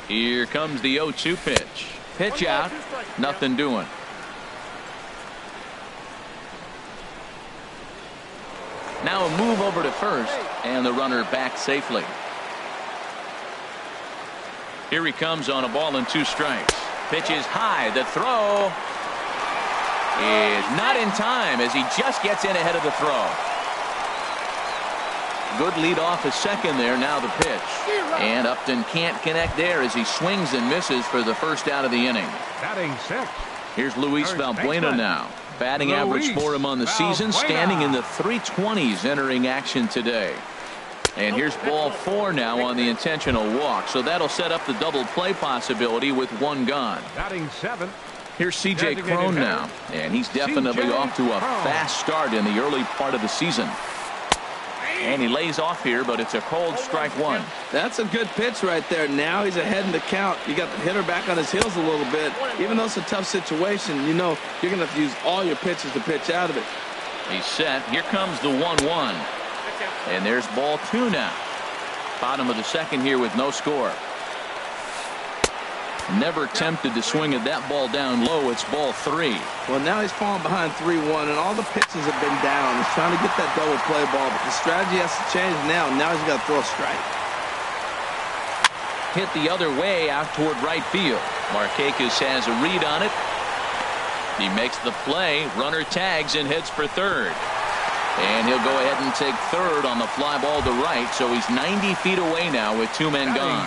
Here comes the 0-2 pitch. Pitch out. Nothing doing. Now a move over to first, and the runner back safely. Here he comes on a ball and 2 strikes. Pitch is high. The throw is not in time as he just gets in ahead of the throw. Good lead off a second there. Now the pitch. And Upton can't connect there as he swings and misses for the first out of the inning. Batting sixth. Here's Luis Valbuena now. Batting average for him on the season, standing in the 320s entering action today. And here's ball 4 now on the intentional walk. So that'll set up the double play possibility with one gone. Batting seventh. Here's C.J. Cron now. And he's definitely off to a fast start in the early part of the season. And he lays off here, but it's a cold strike one. That's a good pitch right there. Now he's ahead in the count. You got the hitter back on his heels a little bit. Even though it's a tough situation, you know you're going to have to use all your pitches to pitch out of it. He's set. Here comes the 1-1. And there's ball 2 now. Bottom of the second here with no score. Never tempted to swing at that ball down low. It's ball 3. Well, now he's falling behind 3-1, and all the pitches have been down. He's trying to get that double play ball, but the strategy has to change now. Now he's got to throw a strike. Hit the other way out toward right field. Markakis has a read on it. He makes the play. Runner tags and heads for third. And he'll go ahead and take third on the fly ball to right. So he's 90 feet away now with 2 men gone.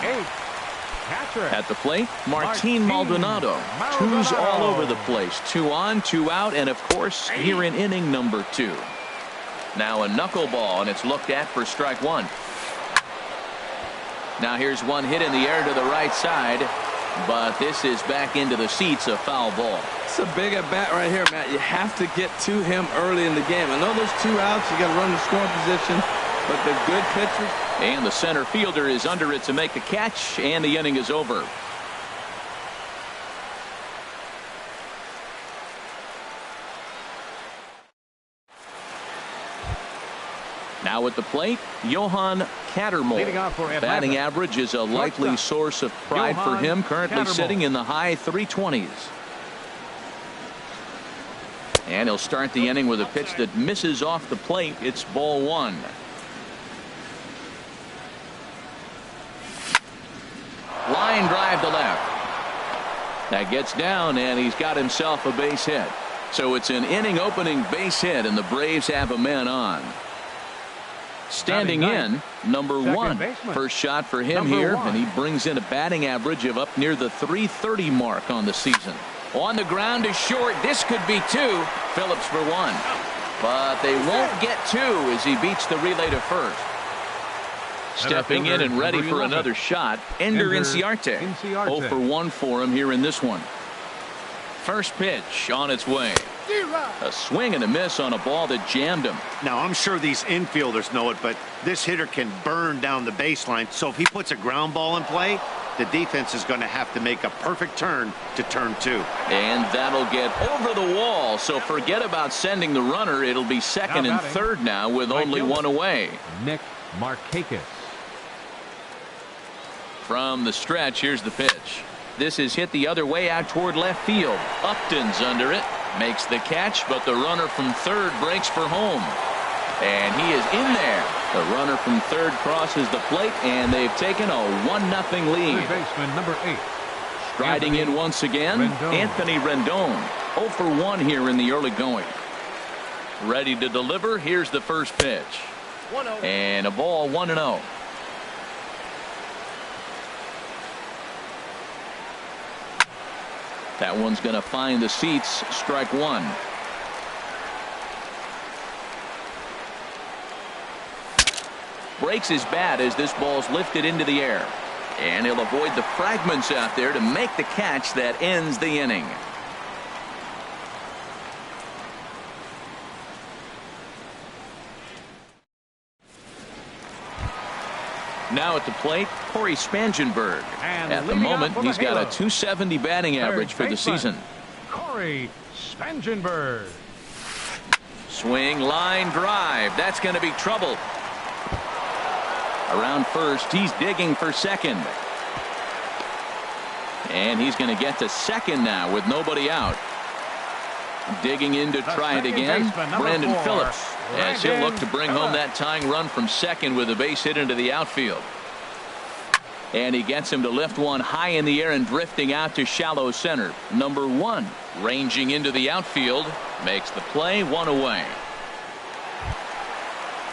At the plate, Martin Maldonado. 2s all over the place. 2 on, 2 out, and of course here in inning number 2. Now a knuckleball, and it's looked at for strike 1. Now here's one hit in the air to the right side, but this is back into the seats, a foul ball. It's a big at bat right here, Matt. You have to get to him early in the game. I know there's 2 outs. You got to run the scoring position, but the good pitchers And the center fielder is under it to make the catch, and the inning is over. Now at the plate, Johan Cattermole. Batting average is a likely source of pride for him, currently sitting in the high 320s. And he'll start the inning with a pitch that misses off the plate. It's ball one. Line drive to left. That gets down, and he's got himself a base hit. So it's an inning opening base hit, and the Braves have a man on. Standing in, number one. First shot for him here, and he brings in a batting average of up near the 330 mark on the season. On the ground is short. This could be two. Phillips for one. But they won't get two as he beats the relay to first. Stepping in and ready for another shot, Ender Inciarte. 0 for 1 for him here in this one. First pitch on its way. A swing and a miss on a ball that jammed him. Now, I'm sure these infielders know it, but this hitter can burn down the baseline. So if he puts a ground ball in play, the defense is going to have to make a perfect turn to turn two. And that'll get over the wall. So forget about sending the runner. It'll be second and third now with only one away. Nick Markakis. From the stretch, here's the pitch. This is hit the other way out toward left field. Upton's under it. Makes the catch, but the runner from third breaks for home. And he is in there. The runner from third crosses the plate, and they've taken a 1-0 lead. Third baseman, number 8. Striding in once again, Anthony Rendon. 0 for 1 here in the early going. Ready to deliver. Here's the first pitch. And a ball 1-0. That one's going to find the seats. Strike one. Breaks his bat as this ball's lifted into the air. And he'll avoid the fragments out there to make the catch that ends the inning. Now at the plate, Corey Spangenberg. At the moment, he's got a .270 batting average for the season. Corey Spangenberg. Swing, line drive. That's going to be trouble. Around first, he's digging for second. And he's going to get to second now with nobody out. Digging in to try it again, Brandon Phillips, as he'll look to bring home that tying run from second with a base hit into the outfield. And he gets him to lift one high in the air and drifting out to shallow center. Number one, ranging into the outfield, makes the play, one away.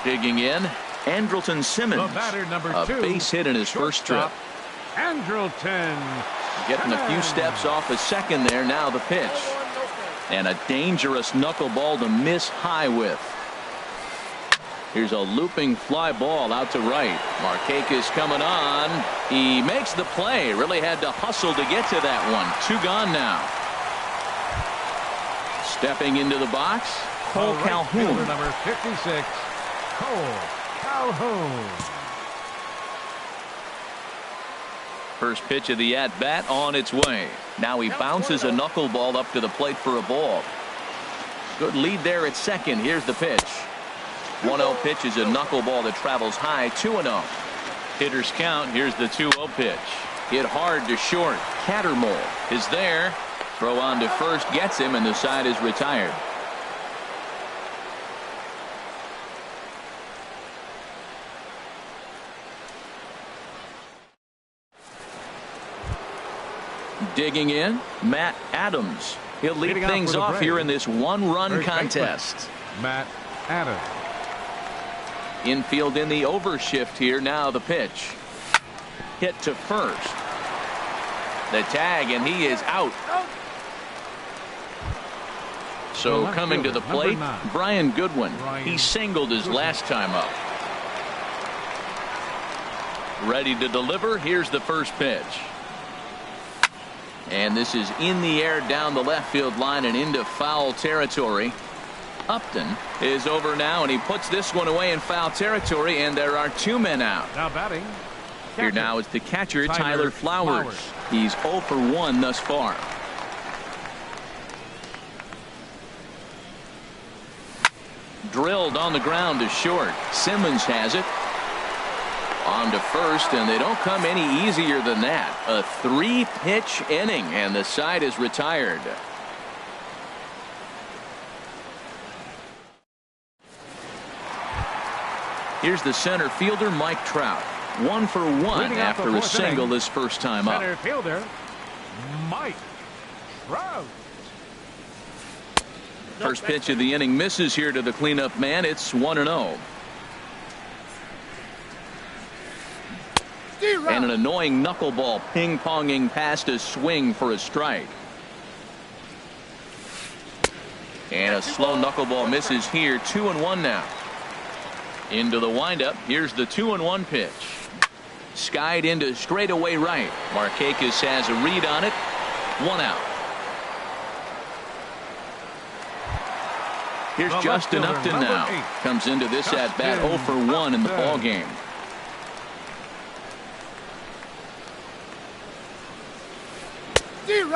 Digging in, Andrelton Simmons, a base hit in his first trip. Andrelton. Getting a few steps off a second there, now the pitch. And a dangerous knuckleball to miss high with. Here's a looping fly ball out to right. Markakis coming on. He makes the play. Really had to hustle to get to that one. Two gone now. Stepping into the box, Cole Calhoun. Number 56, Cole Calhoun. First pitch of the at-bat on its way. Now he bounces a knuckleball up to the plate for a ball. Good lead there at second. Here's the pitch. 1-0 pitch is a knuckleball that travels high. 2-0. Hitters count. Here's the 2-0 pitch. Hit hard to short. Cattermole is there. Throw on to first gets him, and the side is retired. Digging in, Matt Adams. He'll lead things off here in this one-run contest. Matt Adams. Infield in the overshift here. Now the pitch. Hit to first. The tag, and he is out. So coming to the plate, Brian Goodwin. He singled his last time up. Ready to deliver. Here's the first pitch. And this is in the air down the left field line and into foul territory. Upton is over now, and he puts this one away in foul territory, and there are 2 men out. Now batting. Here now is the catcher, Tyler Flowers. Flowers. He's 0 for 1 thus far. Drilled on the ground to short. Simmons has it. On to first, and they don't come any easier than that. A 3-pitch inning, and the side is retired. Here's the center fielder, Mike Trout. 1 for 1 after a single his first time up. Center fielder, Mike Trout. First pitch of the inning misses here to the cleanup man. It's 1-0. And an annoying knuckleball ping-ponging past a swing for a strike. And a slow knuckleball misses here. 2-1 now. Into the windup. Here's the 2-1 pitch. Skied into straightaway right. Markakis has a read on it. 1 out. Here's Justin Upton now. Comes into this at bat 0 for 1 in the ball game.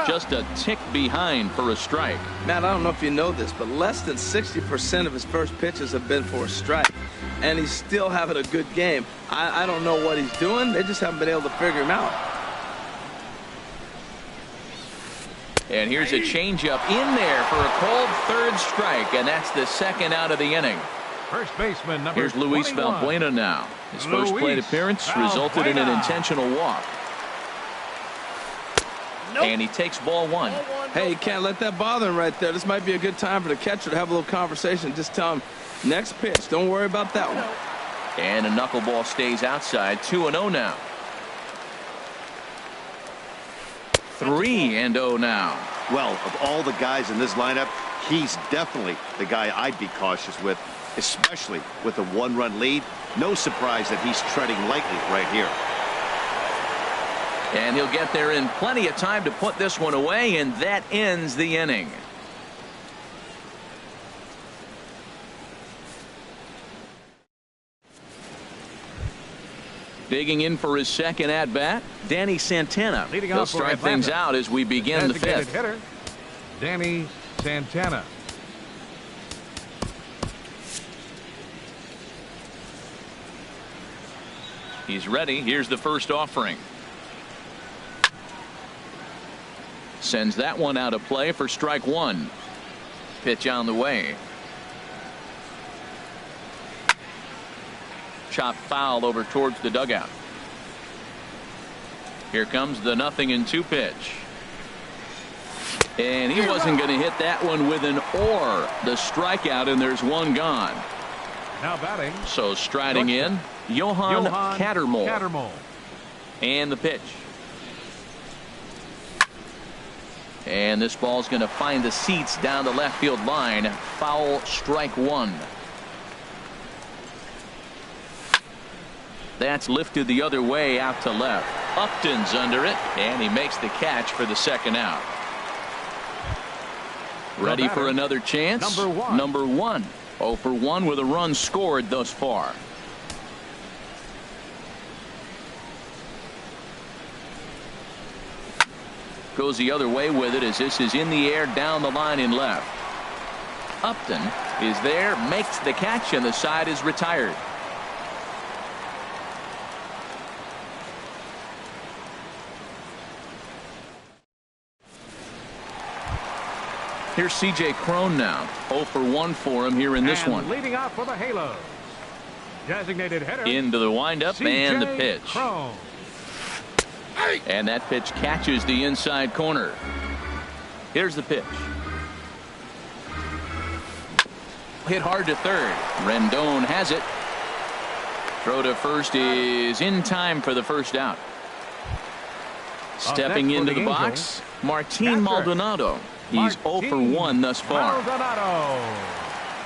Just a tick behind for a strike. Matt, I don't know if you know this, but less than 60% of his first pitches have been for a strike. And he's still having a good game. I don't know what he's doing. They just haven't been able to figure him out. And here's a changeup in there for a cold third strike, and that's the second out of the inning. First baseman number Here's Luis 21. Valbuena now. His first plate appearance resulted in an intentional walk. And he takes ball 1. Hey, you can't let that bother him right there. This might be a good time for the catcher to have a little conversation. Just tell him, next pitch, don't worry about that one. And a knuckleball stays outside. 2-0 now. 3-0 now. Well, of all the guys in this lineup, he's definitely the guy I'd be cautious with, especially with a 1-run lead. No surprise that he's treading lightly right here. And he'll get there in plenty of time to put this one away, and that ends the inning. Digging in for his second at-bat, Danny Santana. He'll start things out as we begin the 5th. Hitter, Danny Santana. He's ready. Here's the first offering. Sends that one out of play for strike 1. Pitch on the way. Chop foul over towards the dugout. Here comes the 0-2 pitch. And he wasn't going to hit that one with an or. The strikeout, and there's one gone. Now batting. So striding in, Johan Cattermole. And the pitch. And this ball's going to find the seats down the left field line. Foul, strike 1. That's lifted the other way out to left. Upton's under it, and he makes the catch for the second out. Ready for another chance? Number one. 0 for 1 with a run scored thus far. Goes the other way with it as this is in the air down the line in left. Upton is there, makes the catch, and the side is retired. Here's C.J. Cron now. 0 for 1 for him here in this one. Leading off for the Halos. Designated hitter. Into the windup and the pitch. Cron. And that pitch catches the inside corner. Here's the pitch. Hit hard to third. Rendon has it. Throw to first is in time for the first out. Stepping into the box, Martin Maldonado. He's 0 for 1 thus far.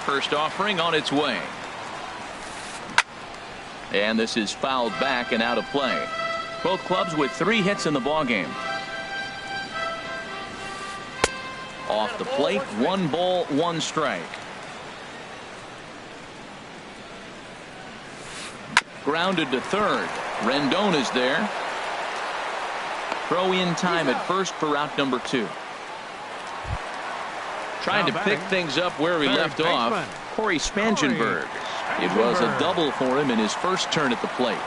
First offering on its way. And this is fouled back and out of play. Both clubs with 3 hits in the ballgame. Off the plate, 1 ball, 1 strike. Grounded to third. Rendon is there. Throw in time at first for out number 2. Trying to pick things up where we left off. Corey Spangenberg. It was a double for him in his first turn at the plate.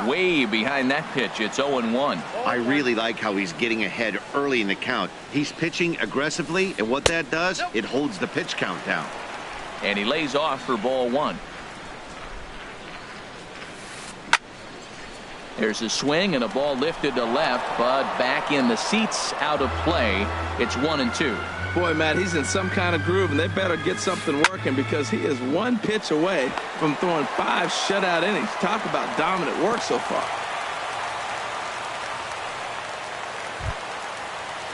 Way behind that pitch. It's 0-1. I really like how he's getting ahead early in the count. He's pitching aggressively, and what that does, it holds the pitch count down. And he lays off for ball 1. There's a swing and a ball lifted to left, but back in the seats, out of play. It's 1-2. Boy, Matt, he's in some kind of groove, and they better get something working because he is one pitch away from throwing 5 shutout innings. Talk about dominant work so far.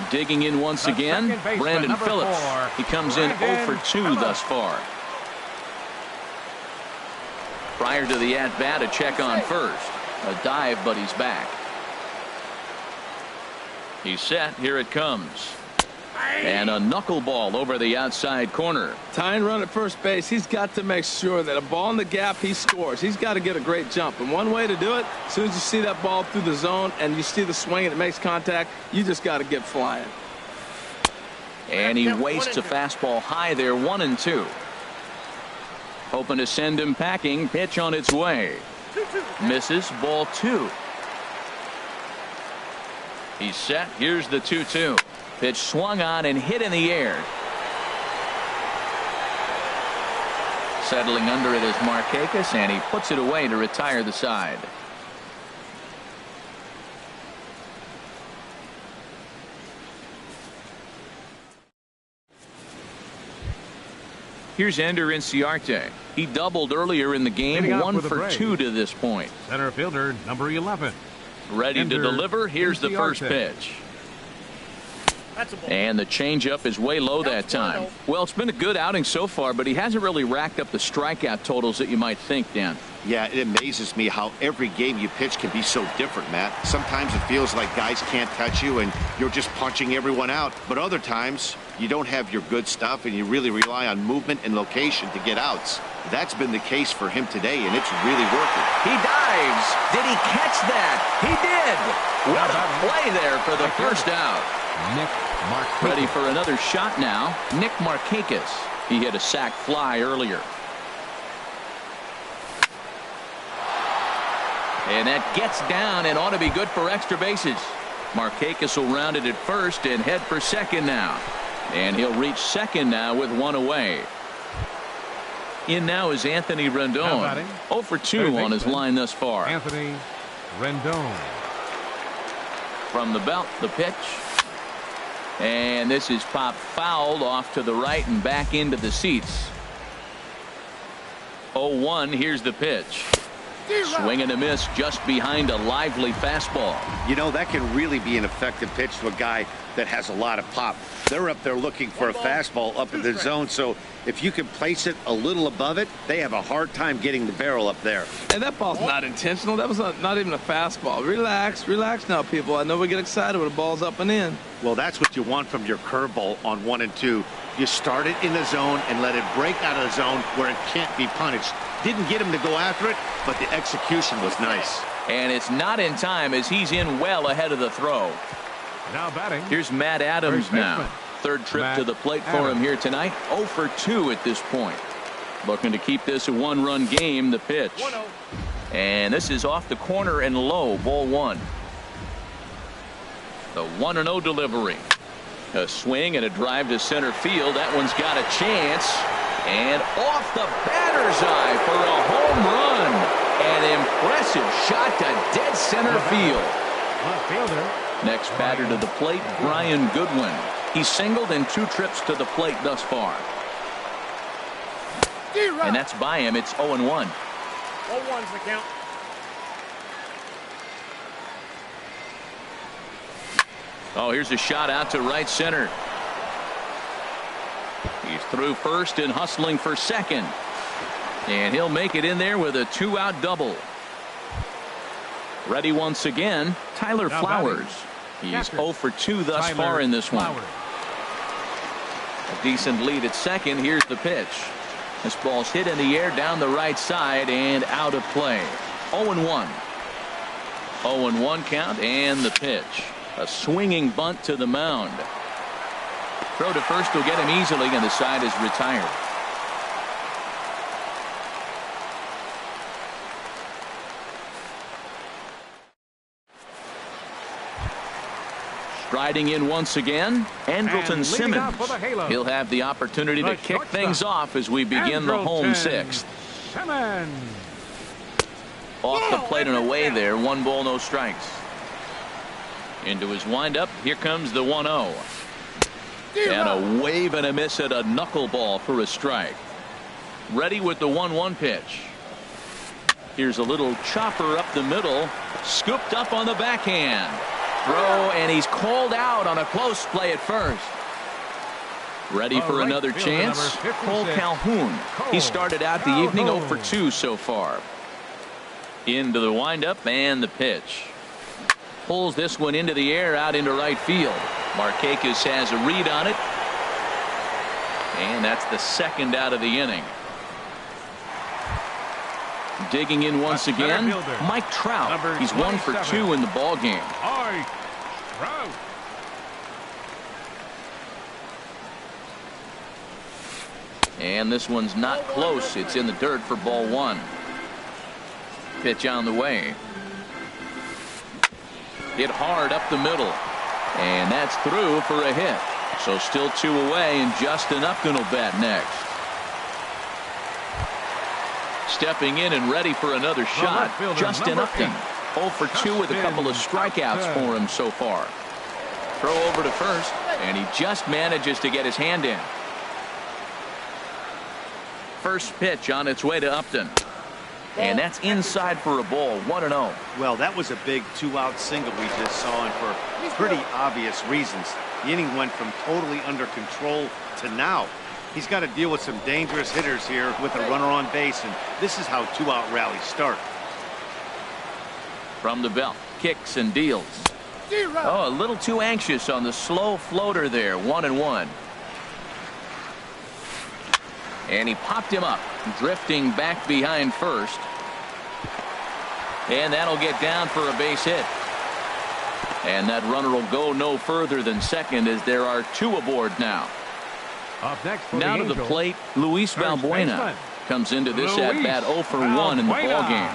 Digging in once again, Brandon Phillips. He comes in 0 for 2 thus far. Prior to the at-bat, a check on first. A dive, but he's back. He's set. Here it comes. And a knuckleball over the outside corner. Tying run at first base. He's got to make sure that a ball in the gap, he scores. He's got to get a great jump. And one way to do it, as soon as you see that ball through the zone and you see the swing and it makes contact, you just got to get flying. And he wastes a fastball high there, 1-2. Hoping to send him packing. Pitch on its way. Misses, ball 2. He's set. Here's the 2-2. Pitch swung on and hit in the air. Settling under it is Markakis, and he puts it away to retire the side. Here's Ender Inciarte. He doubled earlier in the game, 1 for 2 to this point. Center fielder, number 11. Ready to deliver. Here's the first pitch. And the changeup is way low that time. Well, it's been a good outing so far, but he hasn't really racked up the strikeout totals that you might think, Dan. Yeah, it amazes me how every game you pitch can be so different, Matt. Sometimes it feels like guys can't touch you and you're just punching everyone out. But other times you don't have your good stuff and you really rely on movement and location to get outs. That's been the case for him today, and it's really working. He dives. Did he catch that? He did. What a play there for the first out. Nick Markakis. Ready for another shot now. Nick Markakis. He hit a sac fly earlier. And that gets down and ought to be good for extra bases. Markakis will round it at first and head for second now. And he'll reach second now with 1 away. In now is Anthony Rendon. 0 for 2 on his line thus far. Anthony Rendon. From the belt, the pitch. And this is popped fouled off to the right and back into the seats. 0-1. Here's the pitch. Swing and a miss just behind a lively fastball. You know, that can really be an effective pitch to a guy that has a lot of pop. They're up there looking for a fastball up in the zone, so if you can place it a little above it, they have a hard time getting the barrel up there. And that ball's not intentional. That was not even a fastball. Relax now, people. I know we get excited when the ball's up and in. Well, that's what you want from your curveball on 1 and 2. You start it in the zone and let it break out of the zone where it can't be punished. Didn't get him to go after it, but the execution was nice. And it's not in time as he's in well ahead of the throw. Now batting. Here's Matt Adams now. Third trip to the plate for him here tonight. 0 for 2 at this point. Looking to keep this a 1-run game. The pitch. And this is off the corner and low. Ball 1. The 1-0 delivery. A swing and a drive to center field. That one's got a chance. And off the batter's eye for a home run. An impressive shot to dead center field. Left fielder. Next batter to the plate, Brian Goodwin. He's singled in 2 trips to the plate thus far. And that's by him. It's 0-1. 0-1's the count. Oh, here's a shot out to right center. He's through first and hustling for second. And he'll make it in there with a 2-out double. Ready once again, Tyler Flowers. He's 0 for 2 thus far in this one. A decent lead at second. Here's the pitch. This ball's hit in the air down the right side and out of play. 0-1. 0-1 count and the pitch. A swinging bunt to the mound. Throw to first will get him easily, and the side is retired. Striding in once again, Andrelton Simmons. He'll have the opportunity to kick things off as we begin the home sixth. Off the plate and away there. 1 ball, no strikes. Into his windup. Here comes the 1-0. And a wave and a miss at a knuckleball for a strike. Ready with the 1-1 pitch. Here's a little chopper up the middle. Scooped up on the backhand. Throw, and he's called out on a close play at first. Ready for another chance. Cole Calhoun. He started out the evening 0 for 2 so far. Into the windup and the pitch. Pulls this one into the air out into right field. Markakis has a read on it. And that's the second out of the inning. Digging in once again, Mike Trout. He's 1 for 2 in the ball game. Mike Trout. And this one's not close. It's in the dirt for ball 1. Pitch on the way. Hit hard up the middle. And that's through for a hit. So still 2 away, and Justin Upton will bat next. Stepping in and ready for another shot, Justin Upton. 0 for 2 with a couple of strikeouts for him so far. Throw over to first, and he just manages to get his hand in. First pitch on its way to Upton. And that's inside for a ball. 1-0. Well, that was a big 2-out single we just saw, and for pretty obvious reasons. The inning went from totally under control to now. He's got to deal with some dangerous hitters here with a runner on base, and this is how 2-out rallies start. From the belt, kicks and deals. Oh, a little too anxious on the slow floater there. 1-1. And he popped him up, drifting back behind first. And that'll get down for a base hit. And that runner will go no further than second, as there are 2 aboard now. Up next now to the plate, Luis Valbuena comes into this at bat 0 for 1 in the ball game.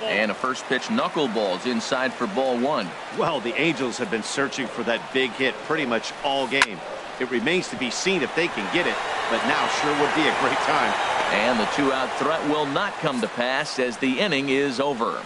And a first pitch knuckleballs inside for ball 1. Well, the Angels have been searching for that big hit pretty much all game. It remains to be seen if they can get it, but now sure would be a great time. And the 2-out threat will not come to pass as the inning is over.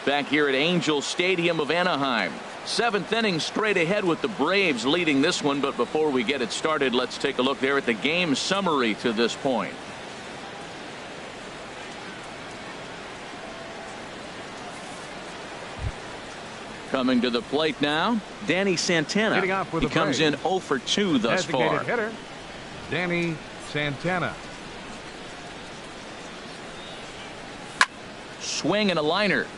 Back here at Angel Stadium of Anaheim. 7th inning straight ahead with the Braves leading this one. But before we get it started, let's take a look there at the game summary to this point. Coming to the plate now, Danny Santana. He comes in 0 for 2 thus far. Hitter, Danny Santana. Swing and a liner.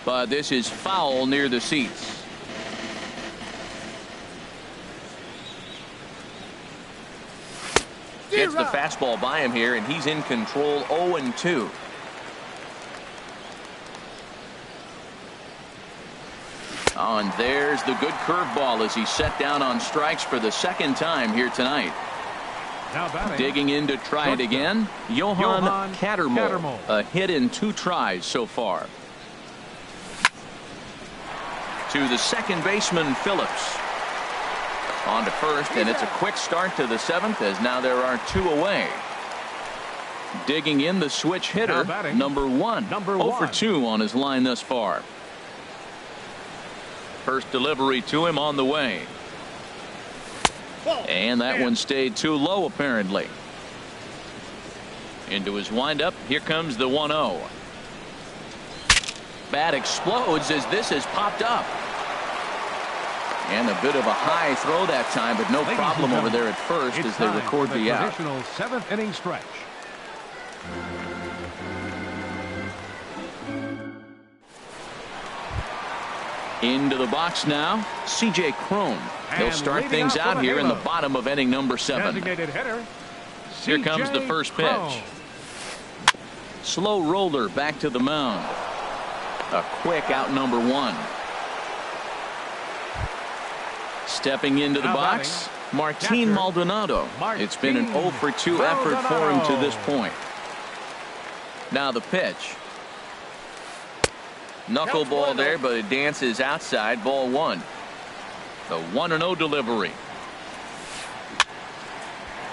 But this is foul near the seats. Gets the fastball by him here, and he's in control. 0-2. Oh, and there's the good curveball as he's set down on strikes for the 2nd time here tonight. Digging in to try it again, Johan Cattermole. A hit in 2 tries so far. To the second baseman, Phillips. On to first, and it's a quick start to the 7th, as now there are 2 away. Digging in the switch hitter, number 1. 0 for 2 on his line thus far. First delivery to him on the way. And that one stayed too low, apparently. Into his windup. Here comes the 1-0. Bat explodes as this has popped up. And a bit of a high throw that time, but no problem over there at first as they record the out. Traditional 7th inning stretch. Into the box now, C.J. Cron. He'll start things out here in the bottom of inning number 7. Designated hitter, Here comes the first pitch. Slow roller back to the mound. A quick out number 1. Stepping into the box, Martin Maldonado. It's been an 0 for 2 effort for him to this point. Now the pitch. Knuckleball there, but it dances outside. Ball 1. The 1-0 delivery.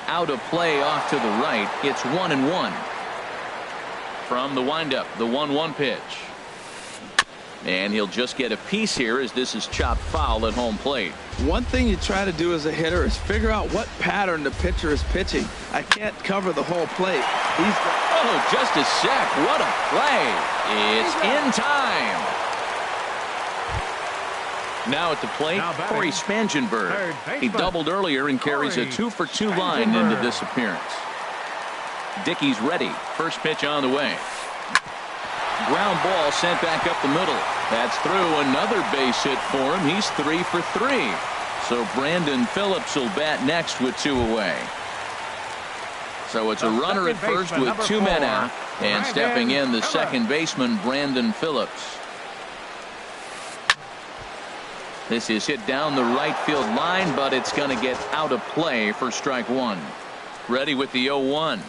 Out of play off to the right. It's 1-1. From the windup, the 1-1 pitch. And he'll just get a piece here as this is chopped foul at home plate. One thing you try to do as a hitter is figure out what pattern the pitcher is pitching. I can't cover the whole plate. Oh, just a sec. What a play. It's in time. Now at the plate, Corey Spangenberg. He doubled earlier and carries a 2 for 2 line into this appearance. Dickey's ready. First pitch on the way. Ground ball sent back up the middle. That's through. Another base hit for him. He's 3 for 3. So Brandon Phillips will bat next with 2 away. So it's a runner at first with 2 men out. And stepping in, the second baseman, Brandon Phillips. This is hit down the right field line, but it's going to get out of play for strike 1. Ready with the 0-1.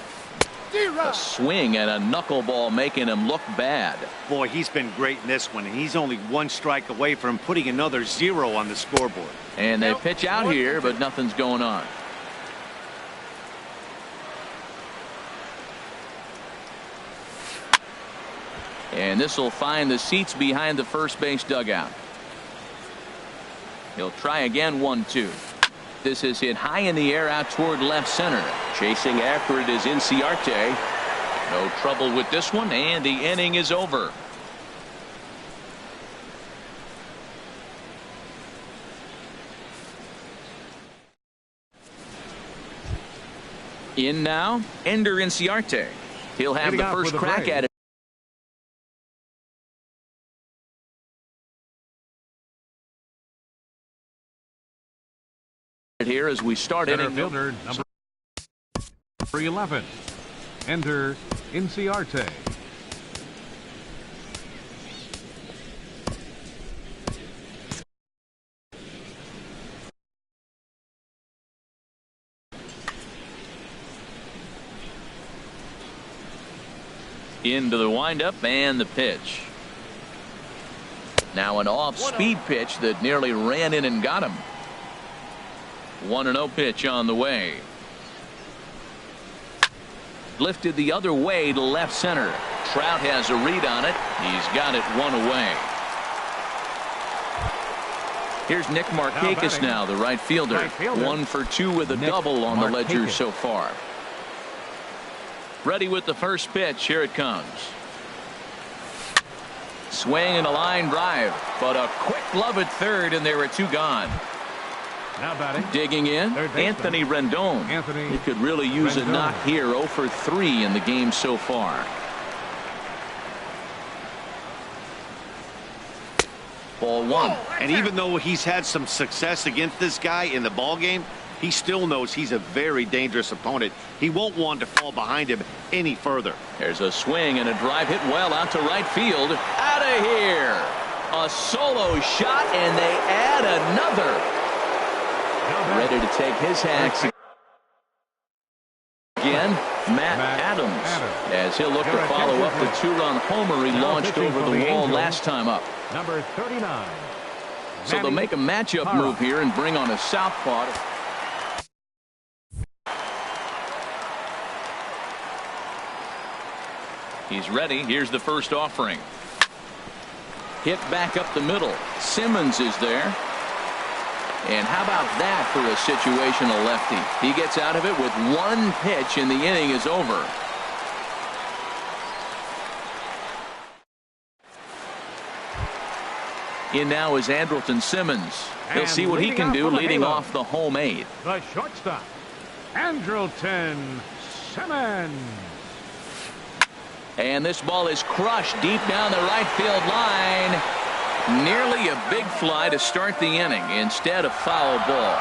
A swing and a knuckleball making him look bad. Boy, he's been great in this one, and he's only 1 strike away from putting another 0 on the scoreboard. And they pitch out here, but nothing's going on. And this will find the seats behind the first base dugout. He'll try again. 1-2. This is hit high in the air out toward left center. Chasing after it is Inciarte. No trouble with this one, and the inning is over. In now, Ender Inciarte. He'll have the first crack at it. Here as we start Center inning fielder number 11, Ender Inciarte. Into the windup and the pitch. Now an off-speed pitch that nearly ran in and got him. 1-0 pitch on the way. Lifted the other way to left center. Trout has a read on it. He's got it 1 away. Here's Nick Markakis now, the right fielder. 1 for 2 with a double on the ledger so far. Ready with the first pitch. Here it comes. Swing and a line drive, but a quick glove at third, and there are 2 gone. Now batting. Digging in, Anthony Rendon. He could really use a knock here. 0 for 3 in the game so far. Ball 1. And even though he's had some success against this guy in the ball game, he still knows he's a very dangerous opponent. He won't want to fall behind him any further. There's a swing and a drive hit well out to right field. Out of here. A solo shot, and they add another. Ready to take his hacks again, Matt Adams, as he'll look to follow up the 2-run homer he launched over the wall last time up. Number 39. So they'll make a matchup move here and bring on a southpaw. He's ready. Here's the first offering. Hit back up the middle. Simmons is there. And how about that for a situational lefty? He gets out of it with 1 pitch, and the inning is over. In now is Andrelton Simmons. He'll see what he can do leading off the home 8th. The shortstop, Andrelton Simmons. And this ball is crushed deep down the right field line. Nearly a big fly to start the inning. Instead, a foul ball.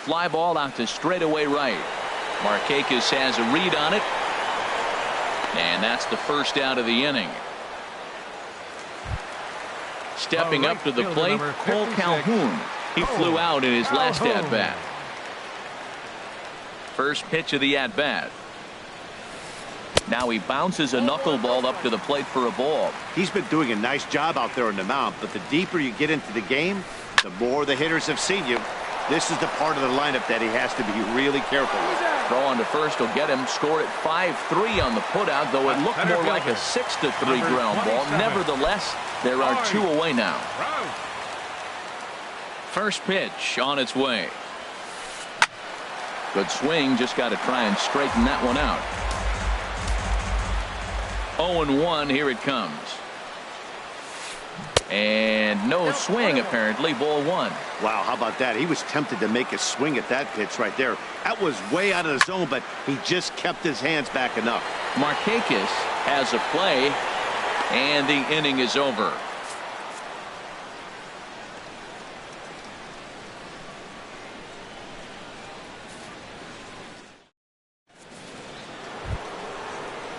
Fly ball out to straightaway right. Markakis has a read on it. And that's the first out of the inning. Stepping up to the plate, Cole Calhoun. He flew out in his last at-bat. First pitch of the at-bat. Now he bounces a knuckleball up to the plate for a ball. He's been doing a nice job out there on the mound, but the deeper you get into the game, the more the hitters have seen you. This is the part of the lineup that he has to be really careful with. Throw on to first will get him. Scored at 5-3 on the putout, though it looked more like a 6-3 ground ball. Nevertheless, there are 2 away now. First pitch on its way. Good swing, just got to try and straighten that one out. 0-1, here it comes. And no swing, apparently. Ball 1. Wow, how about that? He was tempted to make a swing at that pitch right there. That was way out of the zone, but he just kept his hands back enough. Markakis has a play, and the inning is over.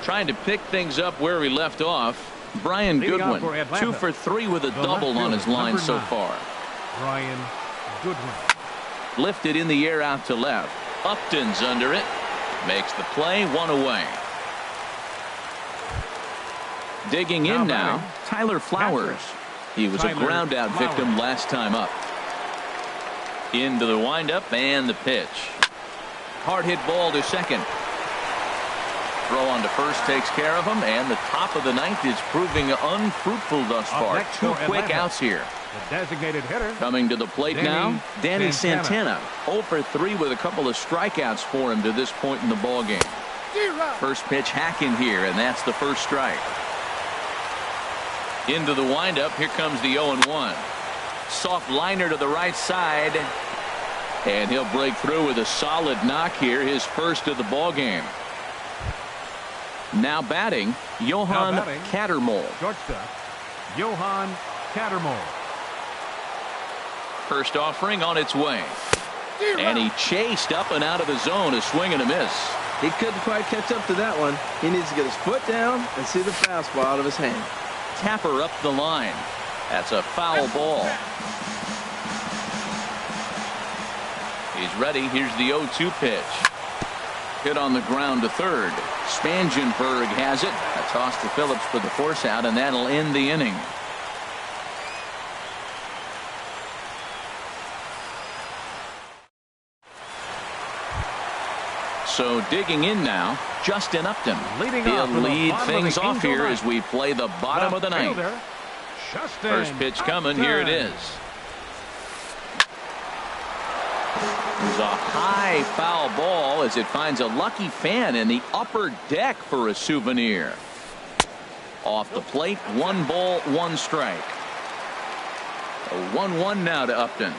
Trying to pick things up where we left off. Brian Goodwin, 2 for 3 with a double on his line so far. Brian Goodwin. Lifted in the air out to left. Upton's under it. Makes the play, 1 away. Digging in now, Tyler Flowers. He was a ground out victim last time up. Into the windup and the pitch. Hard hit ball to second. Throw on to first takes care of him, and the top of the ninth is proving unfruitful thus far. 2 quick outs here. The designated hitter. Coming to the plate now, Danny Santana. 0 for 3 with a couple of strikeouts for him to this point in the ballgame. First pitch hacking here, and that's the first strike. Into the windup, here comes the 0-1. Soft liner to the right side, and he'll break through with a solid knock here, his first of the ballgame. Now batting, Johan Cattermole. Shortstop, Johan Cattermole. First offering on its way. And he chased up and out of the zone, a swing and a miss. He couldn't quite catch up to that one. He needs to get his foot down and see the fastball out of his hand. Tapper up the line. That's a foul ball. He's ready. Here's the 0-2 pitch. Hit on the ground to third. Spangenberg has it. A toss to Phillips for the force out, and that'll end the inning. So digging in now, Justin Upton. He'll lead things off here as we play the bottom of the ninth. First pitch coming. Here it is. There's a high foul ball as it finds a lucky fan in the upper deck for a souvenir. Off the plate, 1 ball, 1 strike. A 1-1 now to Upton.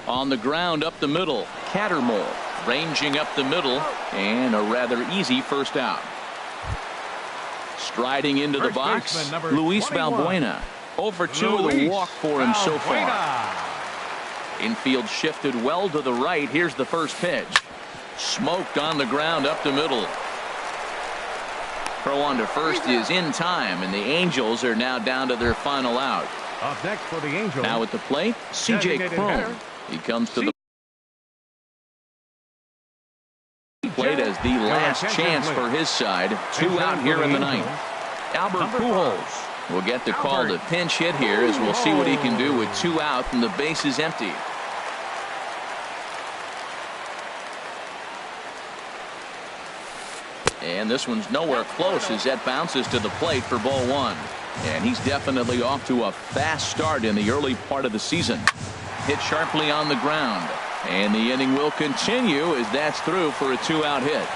On the ground up the middle, Cattermole ranging up the middle, and a rather easy first out. Striding into the box, Luis Valbuena. 0 for 2 with a walk for him so far. Infield shifted well to the right. Here's the first pitch. Smoked on the ground up the middle. Throw on to first is in time, and the Angels are now down to their final out. Up next for the Angels. Now at the plate, C.J. Cron. He comes to the plate as the last chance for his side. 2 out here in the ninth. Albert Pujols will get the call to pinch hit here as we'll see what he can do with 2 out and the base is empty. And this one's nowhere close as that bounces to the plate for ball 1. And he's definitely off to a fast start in the early part of the season. Hit sharply on the ground. And the inning will continue as that's through for a 2-out hit.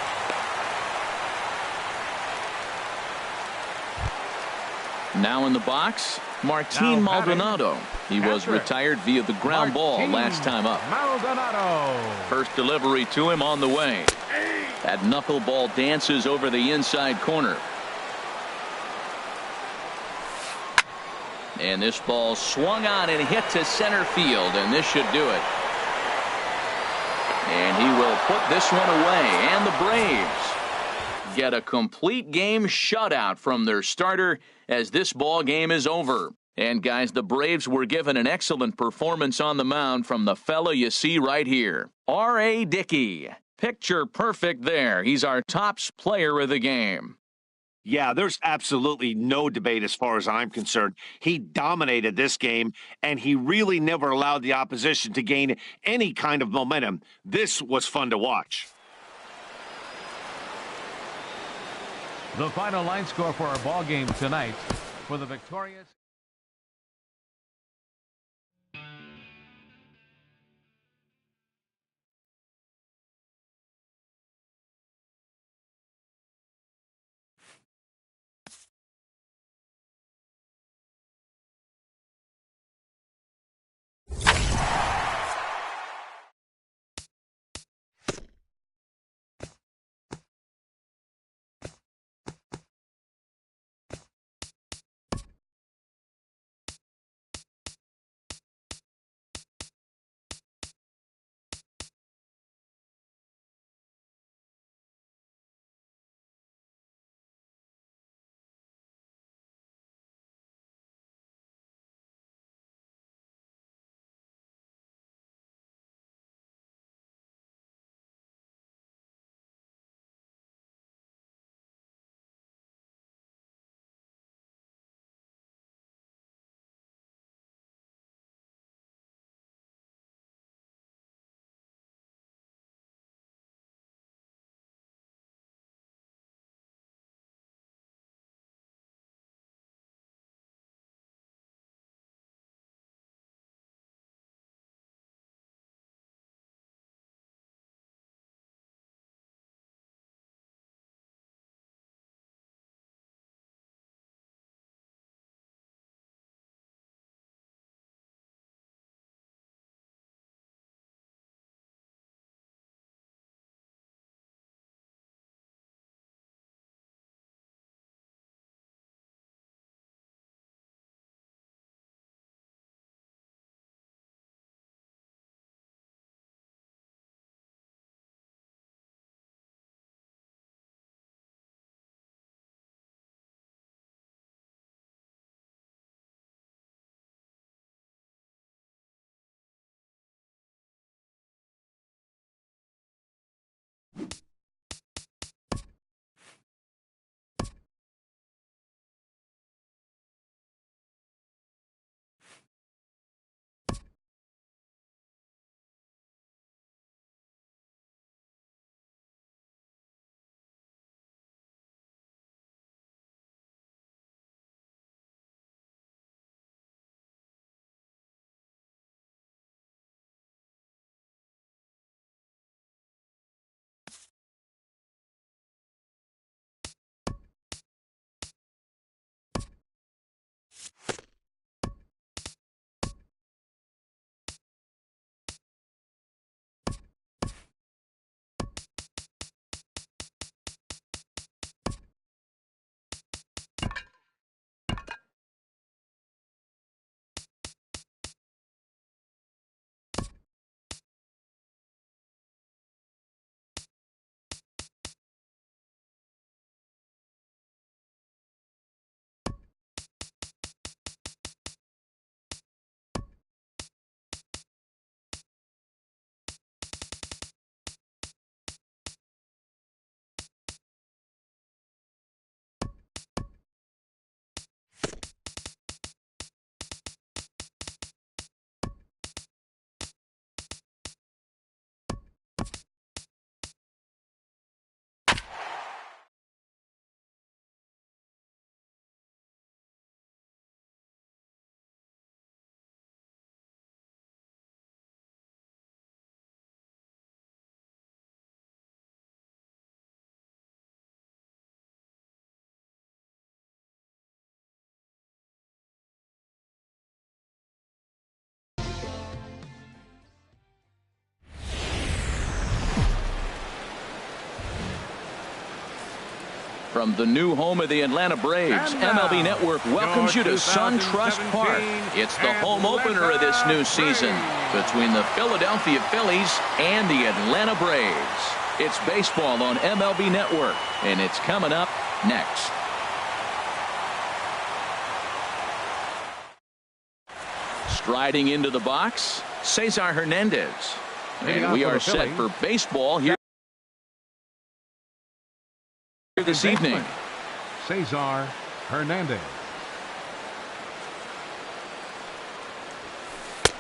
Now in the box, Martin Maldonado. He was retired via the ground ball last time up. First delivery to him on the way. That knuckleball dances over the inside corner. And this ball swung on and hit to center field, and this should do it. And he will put this one away, and the Braves get a complete game shutout from their starter as this ball game is over. And guys, the Braves were given an excellent performance on the mound from the fella you see right here, R.A. Dickey. Picture perfect there. He's our top player of the game. Yeah, there's absolutely no debate as far as I'm concerned. He dominated this game, and he really never allowed the opposition to gain any kind of momentum. This was fun to watch. The final line score for our ball game tonight for the victorious From the new home of the Atlanta Braves, MLB Network welcomes you to SunTrust Park. It's the home opener of this new season between the Philadelphia Phillies and the Atlanta Braves. It's baseball on MLB Network, and it's coming up next. Striding into the box, Cesar Hernandez. And we are set for baseball here this evening. Cesar Hernandez.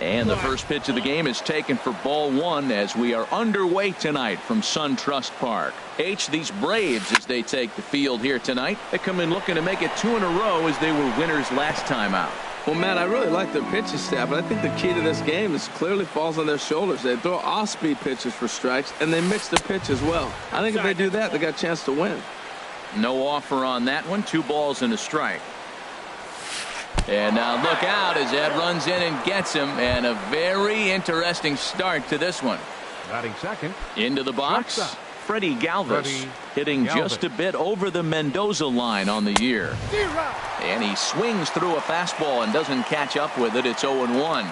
And the first pitch of the game is taken for ball one as we are underway tonight from SunTrust Park. These Braves, as they take the field here tonight, they come in looking to make it 2 in a row as they were winners last time out. Well, Matt, I really like their pitching staff, but I think the key to this game is clearly falls on their shoulders. They throw off-speed pitches for strikes, and they mix the pitch as well. I think if they do that, they got a chance to win. No offer on that one. 2 balls and a strike. And now look out as Ed runs in and gets him, and a very interesting start to this one. Batting second. Into the box, Freddie Galvis, hitting just a bit over the Mendoza line on the year. And he swings through a fastball and doesn't catch up with it. It's 0-1.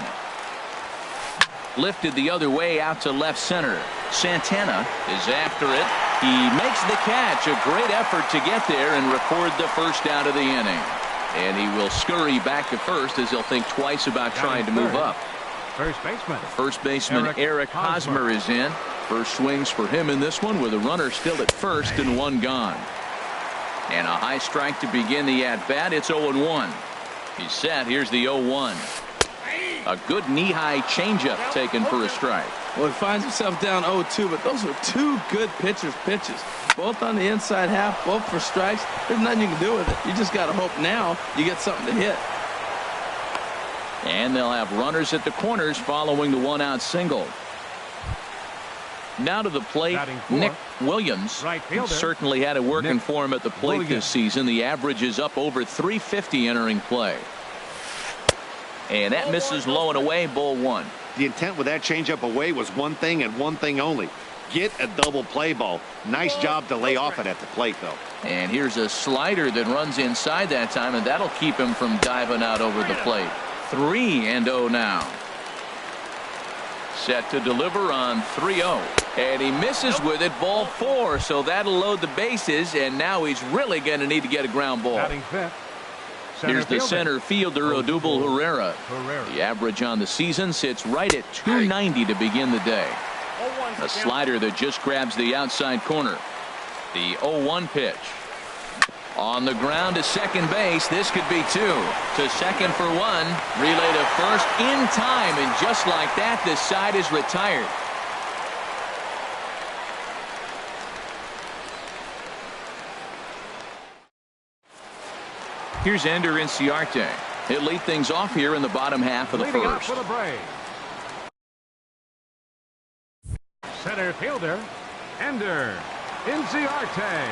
Lifted the other way out to left center. Santana is after it. He makes the catch. A great effort to get there and record the first out of the inning. And he will scurry back to first as he'll think twice about trying to move up. First baseman Eric Hosmer is in. First swings for him in this one with a runner still at first and 1 gone. And a high strike to begin the at-bat. It's 0-1. He's set. Here's the 0-1. A good knee-high changeup taken for a strike. Well, he finds himself down 0-2, but those are 2 good pitchers' pitches. Both on the inside half, both for strikes. There's nothing you can do with it. You just got to hope now you get something to hit. And they'll have runners at the corners following the 1-out single. Now to the plate, Nick Williams. Certainly had it working for him at the plate this season. The average is up over 350 entering play. And that misses low and away, ball 1. The intent with that changeup away was one thing and one thing only. Get a double play ball. Nice job to lay off it at the plate, though. And here's a slider that runs inside that time, and that'll keep him from diving out over the plate. 3-0 now. Set to deliver on 3-0. And he misses with it, ball 4, so that'll load the bases, and now he's really going to need to get a ground ball. Here's the center fielder, Odubel Herrera. The average on the season sits right at 290 to begin the day. A slider that just grabs the outside corner. The 0-1 pitch. On the ground to second base. This could be 2. To second for 1. Relay to first in time, and just like that, the side is retired. Here's Ender Inciarte. He'll lead things off here in the bottom half of the first. Center fielder, Ender Inciarte.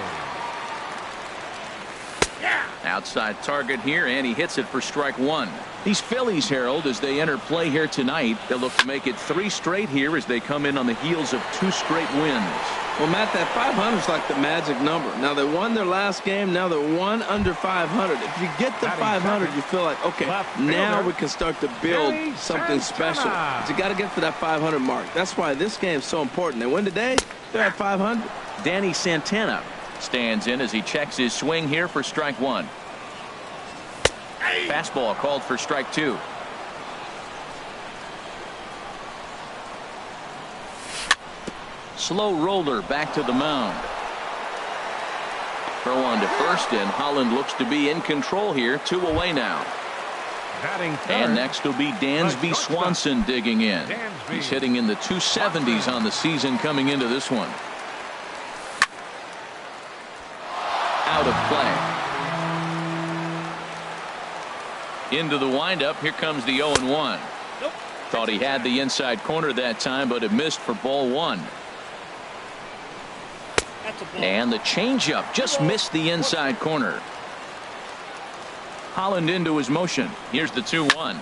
Outside target here, and he hits it for strike 1. These Phillies, Harold, as they enter play here tonight, they'll look to make it 3 straight here as they come in on the heels of 2 straight wins. Well, Matt, that 500 is like the magic number. Now, they won their last game. Now they're 1 under 500. If you get to 500, you feel like, okay, now we can start to build something special. But you got to get to that 500 mark. That's why this game is so important. They win today, they're at 500. Danny Santana stands in as he checks his swing here for strike 1. Fastball called for strike 2. Slow roller back to the mound. Throw on to first, and Holland looks to be in control here. 2 away now. And next will be Dansby Swanson digging in. He's hitting in the 270s on the season coming into this one. Out of play. Into the windup. Here comes the 0-1. Thought he had the inside corner that time, but it missed for ball 1. And the changeup just missed the inside corner. Holland into his motion. Here's the 2-1.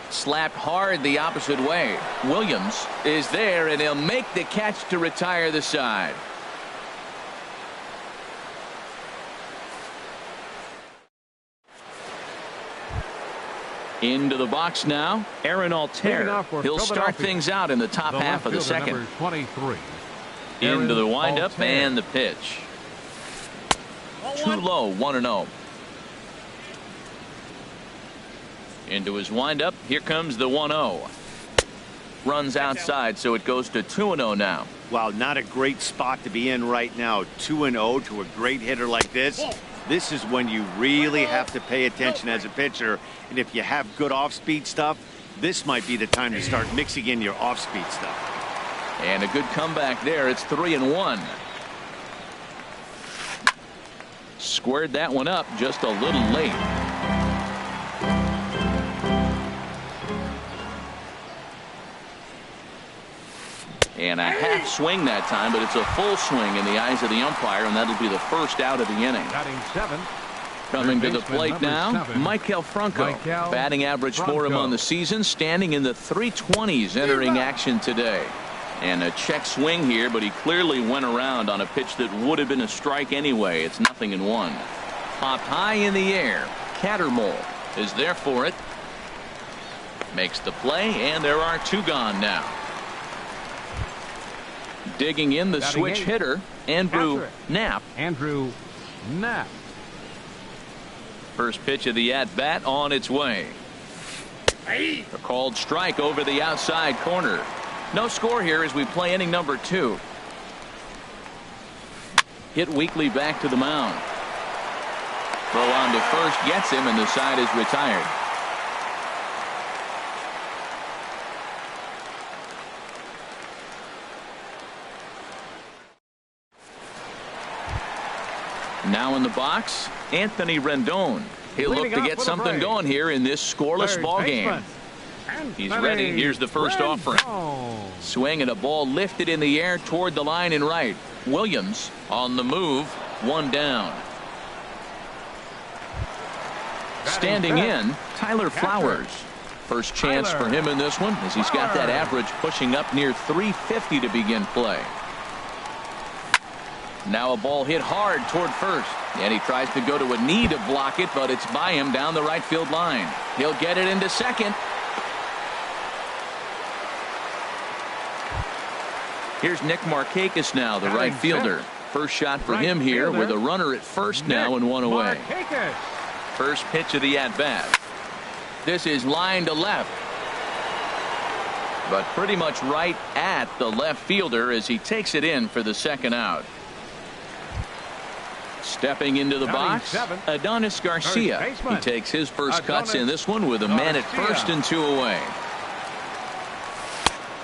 Slapped hard the opposite way. Williams is there, and he'll make the catch to retire the side. Into the box now, Aaron Altair. He'll start things out in the top half of the second. Number 23. Into the windup Altair. and the pitch. Too low, 1-0. Into his windup, here comes the 1-0. Runs outside, so it goes to 2-0 now. Wow, not a great spot to be in right now. 2-0 to a great hitter like this. This is when you really have to pay attention as a pitcher. And if you have good off-speed stuff, this might be the time to start mixing in your off-speed stuff. And a good comeback there. It's 3-1. Squared that one up just a little late. And a half swing that time, but it's a full swing in the eyes of the umpire, and that'll be the first out of the inning. Batting 7. Coming to the baseman, plate number now, 7. Michael Franco. Michael Batting average for him Franco. on the season, standing in the 320s entering action today. And a check swing here, but he clearly went around on a pitch that would have been a strike anyway. It's 0-1. Popped high in the air. Cattermole is there for it. Makes the play, and there are 2 gone now. Digging in the Batting switch 8. hitter, Andrew Knapp. Andrew Knapp. First pitch of the at-bat on its way. A called strike over the outside corner. No score here as we play inning number 2. Hit weakly back to the mound. Throw on to first gets him, and the side is retired. Now in the box, Anthony Rendon. He'll look to get something going here in this scoreless ball game. He's ready. Here's the first offering. Swing and a ball lifted in the air toward the line and right. Williams on the move. 1 down. Standing in, Tyler Flowers. First chance for him in this one as he's got that average pushing up near 350 to begin play. Now a ball hit hard toward first, and he tries to go to a knee to block it, but it's by him down the right field line. He'll get it into second. Here's Nick Markakis now, the right fielder. First shot for him here with a runner at first now and 1 away. First pitch of the at-bat. This is line to left, but pretty much right at the left fielder as he takes it in for the second out. Stepping into the box, Adonis Garcia. He takes his first cuts in this one with a man at first and 2 away.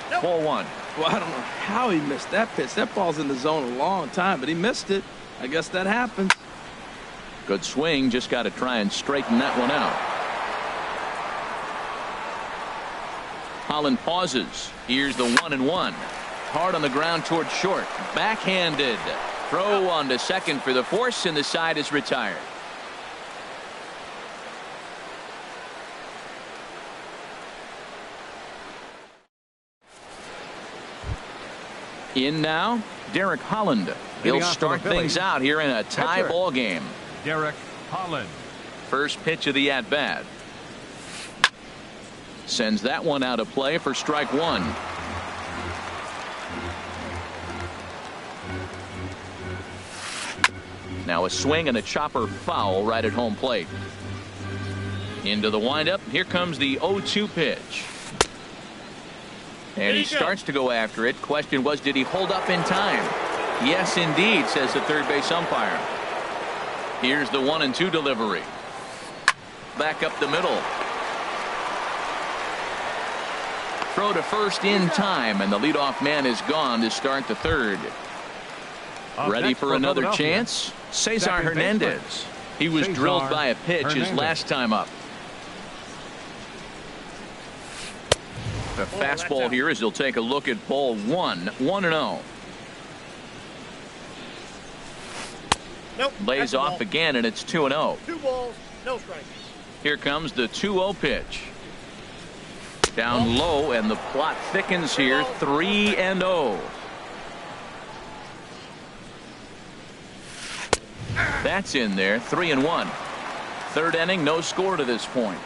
4-1. Well, I don't know how he missed that pitch. That ball's in the zone a long time, but he missed it. I guess that happens. Good swing. Just got to try and straighten that one out. Holland pauses. Here's the 1-1. Hard on the ground toward short. Backhanded. Throw on to second for the force, and the side is retired. In now, Derek Holland. He'll start things out here in a tie ball game. Derek Holland. First pitch of the at-bat. Sends that one out of play for strike 1. Now a swing and a chopper foul right at home plate. Into the windup. Here comes the 0-2 pitch. And he starts to go after it. Question was, did he hold up in time? Yes, indeed, says the third base umpire. Here's the 1-2 delivery. Back up the middle. Throw to first in time, and the leadoff man is gone to start the third. Ready for another chance? Cesar Hernandez. He was drilled by a pitch his last time up. The fastball here as he'll take a look at ball 1. 1-0. Nope. Lays off again, and it's 2-0. 2 balls, no strikes. Here comes the 2-0 pitch. Down low, and the plot thickens here. 3-0. That's in there. 3-1. Third inning, no score to this point.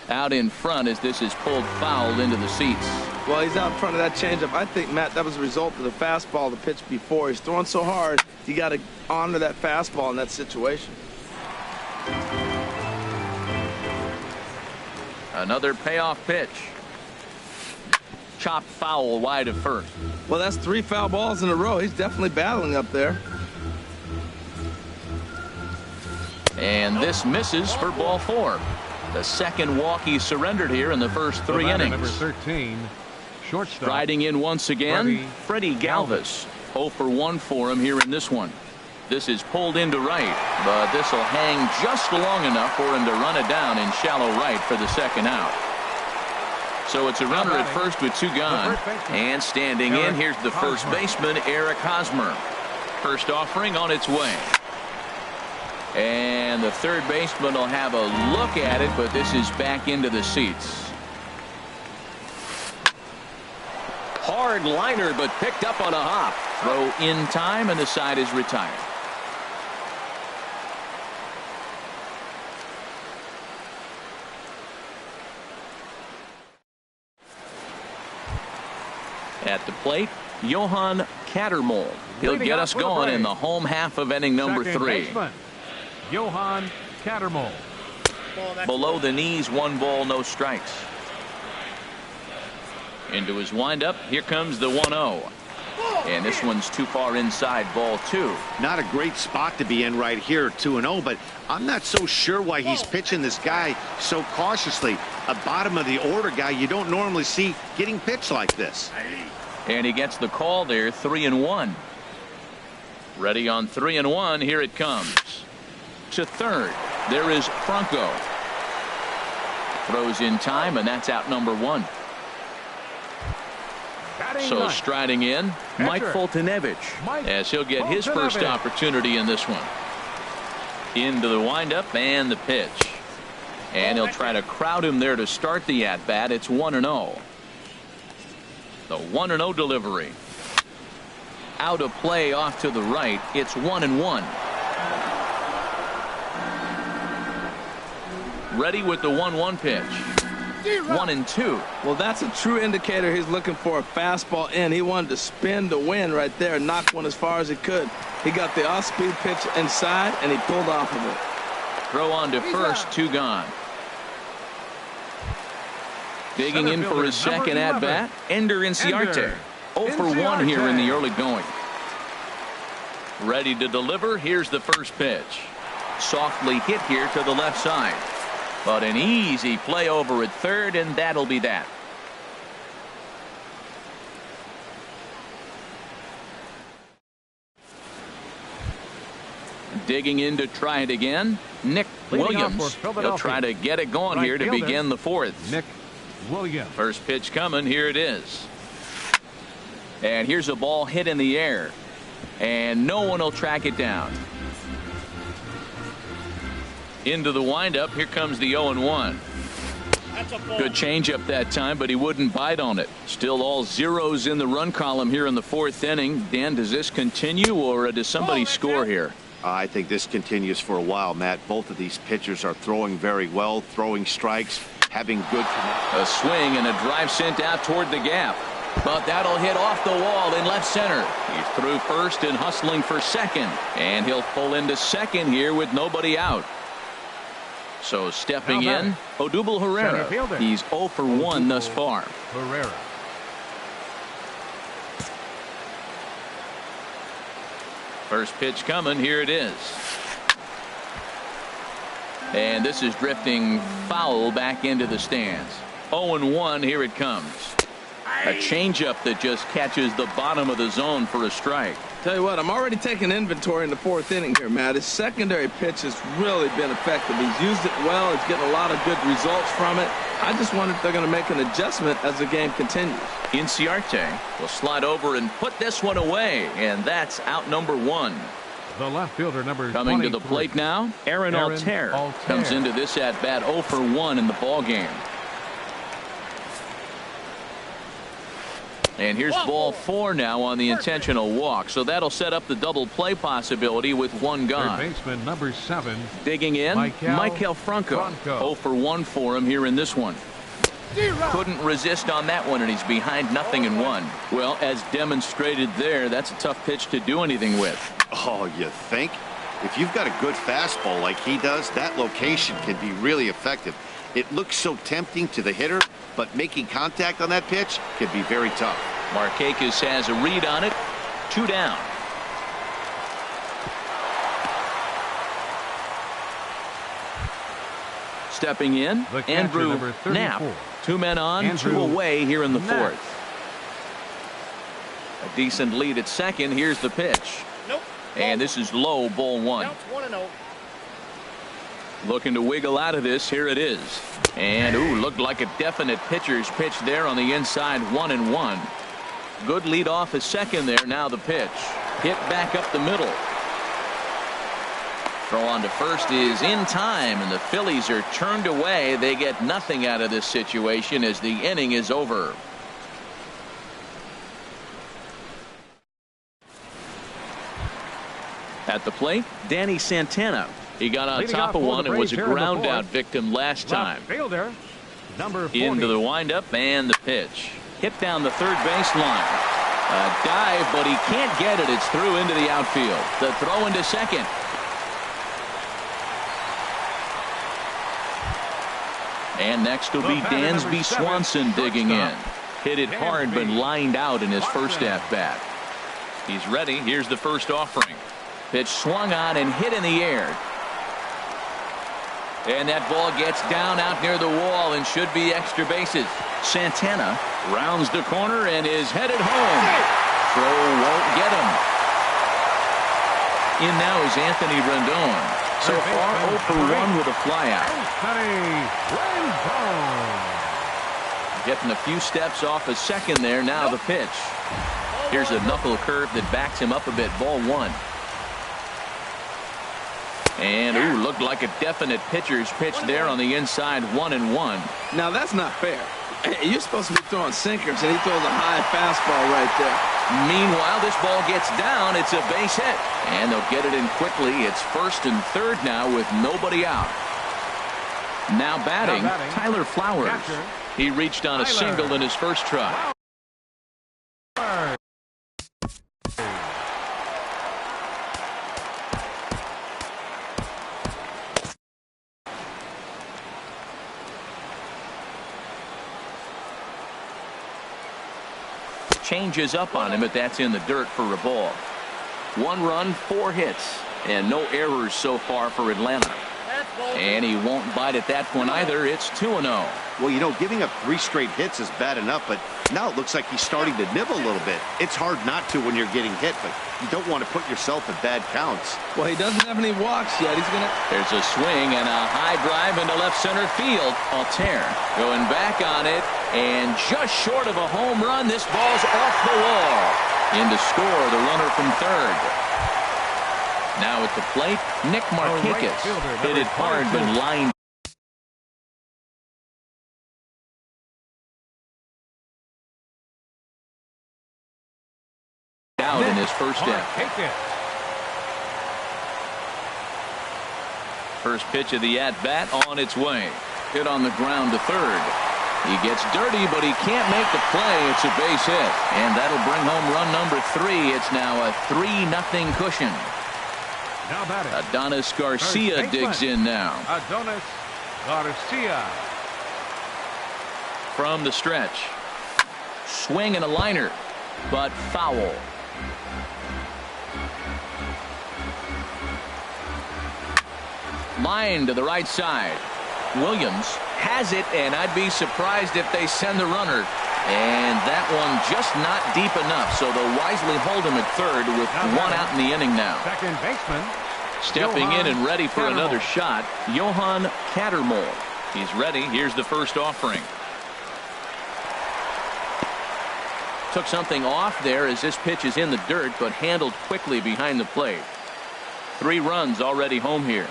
out in front as this is pulled foul into the seats. Well, he's out in front of that changeup. I think, Matt, that was a result of the fastball the pitch before. He's throwing so hard, you got to honor that fastball in that situation. Another payoff pitch. Chopped foul wide of first. Well, that's 3 foul balls in a row. He's definitely battling up there. And this misses for ball 4. The second walk he surrendered here in the first 3 innings. Number 13, shortstop. Striding in once again, Freddie Galvis. 0 for 1 for him here in this one. This is pulled into right, but this will hang just long enough for him to run it down in shallow right for the second out. So it's a runner at first with 2 gone. And standing in, here's the first baseman, Eric Hosmer. First offering on its way. And the third baseman will have a look at it, but this is back into the seats. Hard liner, but picked up on a hop. Throw in time, and the side is retired. At the plate, Johan Cattermole. He'll get us going in the home half of inning number 3. Johan Cattermole. Below the knees, 1 ball, no strikes. Into his windup, here comes the 1-0. And this one's too far inside, ball 2. Not a great spot to be in right here, 2-0, but I'm not so sure why he's pitching this guy so cautiously. A bottom of the order guy you don't normally see getting pitched like this. And he gets the call there, 3-1. Ready on 3-1, here it comes. To third, there is Franco. Throws in time, and that's out number 1. So striding in, Mike Foltynewicz, as he'll get his first opportunity in this one. Into the windup and the pitch. And he'll try to crowd him there to start the at-bat. It's 1-0. The 1-0 delivery. Out of play off to the right. It's 1-1. Ready with the 1-1 pitch. 1-2. Well, that's a true indicator he's looking for a fastball in. He wanted to spin the wind right there and knock one as far as he could. He got the off-speed pitch inside, and he pulled off of it. Throw on to first, 2 gone. Digging in for his second at-bat, Ender Inciarte. 0 for 1 here in the early going. Ready to deliver. Here's the first pitch. Softly hit here to the left side. But an easy play over at third, and that'll be that. Digging in to try it again, Nick Williams. He'll try to get it going here to begin the 4th. Nick Williams. First pitch coming. Here it is. And here's a ball hit in the air. And no one will track it down. Into the windup. Here comes the 0-1. Good changeup that time, but he wouldn't bite on it. Still all zeros in the run column here in the 4th inning. Dan, does this continue, or does somebody score here? I think this continues for a while, Matt. Both of these pitchers are throwing very well, throwing strikes, having good connect. A swing and a drive sent out toward the gap. But that'll hit off the wall in left center. He's through first and hustling for second. And he'll pull into second here with nobody out. So stepping in, Odubel Herrera. He's 0 for 1 thus far. Herrera. First pitch coming. Here it is. And this is drifting foul back into the stands. 0-1. Here it comes. A changeup that just catches the bottom of the zone for a strike. Tell you what, I'm already taking inventory in the 4th inning here, Matt. His secondary pitch has really been effective. He's used it well. He's getting a lot of good results from it. I just wonder if they're going to make an adjustment as the game continues. Inciarte will slide over and put this one away, and that's out number 1. The left fielder, number Coming 23. to the plate now, Aaron Altair comes into this at bat 0 for 1 in the ball game. And here's ball 4 now on the intentional walk. So that'll set up the double play possibility with one gone. Third baseman number 7. Digging in, Michael Franco. 0 for 1 for him here in this one. Couldn't resist on that one, and he's behind 0-1. Well, as demonstrated there, that's a tough pitch to do anything with. Oh, you think? If you've got a good fastball like he does, that location can be really effective. It looks so tempting to the hitter, but making contact on that pitch can be very tough. Markakis has a read on it. 2 down. Stepping in, Andrew Knapp. 2 men on, 2 away here in the 4th. A decent lead at second. Here's the pitch. Nope. And this is low, ball 1. Counts 1-0. Looking to wiggle out of this. Here it is. And, ooh, looked like a definite pitcher's pitch there on the inside. 1-1. Good lead off at second there. Now the pitch. Hit back up the middle. Throw on to first is in time, and the Phillies are turned away. They get nothing out of this situation as the inning is over. At the plate, Danny Santana. He got on top of one and was a ground out victim last time. Fielder, number 40. Into the windup and the pitch. Hit down the third baseline. A dive, but he can't get it. It's through into the outfield. The throw into second. And next will be Dansby Swanson digging in. Hit it hard but lined out in his first at bat. He's ready. Here's the first offering. Pitch swung on and hit in the air. And that ball gets down out near the wall and should be extra bases. Santana rounds the corner and is headed home. Throw won't get him. In now is Anthony Rendon. So far 0 for 1 with a flyout. Getting a few steps off a second there. Now the pitch. Here's a knuckle curve that backs him up a bit. Ball 1. And, ooh, looked like a definite pitcher's pitch there on the inside. 1-1. Now, that's not fair. You're supposed to be throwing sinkers, and he throws a high fastball right there. Meanwhile, this ball gets down. It's a base hit. And they'll get it in quickly. It's first and third now with nobody out. Now batting, Tyler Flowers. He reached on a single in his first try. Changes up on him, but that's in the dirt for a ball. 1 run, 4 hits, and no errors so far for Atlanta. And he won't bite at that one either. It's 2-0. Well, you know, giving up 3 straight hits is bad enough, but now it looks like he's starting to nibble a little bit. It's hard not to when you're getting hit, but you don't want to put yourself in bad counts. Well, he doesn't have any walks yet. There's a swing and a high drive into left center field. Altair going back on it, and just short of a home run. This ball's off the wall. In to score the runner from third. Now at the plate, Nick Markakis. Hit it hard but lined out in his first at. First pitch of the at-bat on its way. Hit on the ground to third. He gets dirty, but he can't make the play. It's a base hit. And that'll bring home run number 3. It's now a 3-0 cushion. Adonis Garcia digs in now. Adonis Garcia. From the stretch. Swing and a liner, but foul. Line to the right side. Williams has it, and I'd be surprised if they send the runner. And that one just not deep enough, so they'll wisely hold him at third with 1 out in the inning now. Second baseman. Stepping in and ready for another shot, Johan Cattermole. He's ready. Here's the first offering. Took something off there as this pitch is in the dirt, but handled quickly behind the plate. 3 runs already home here.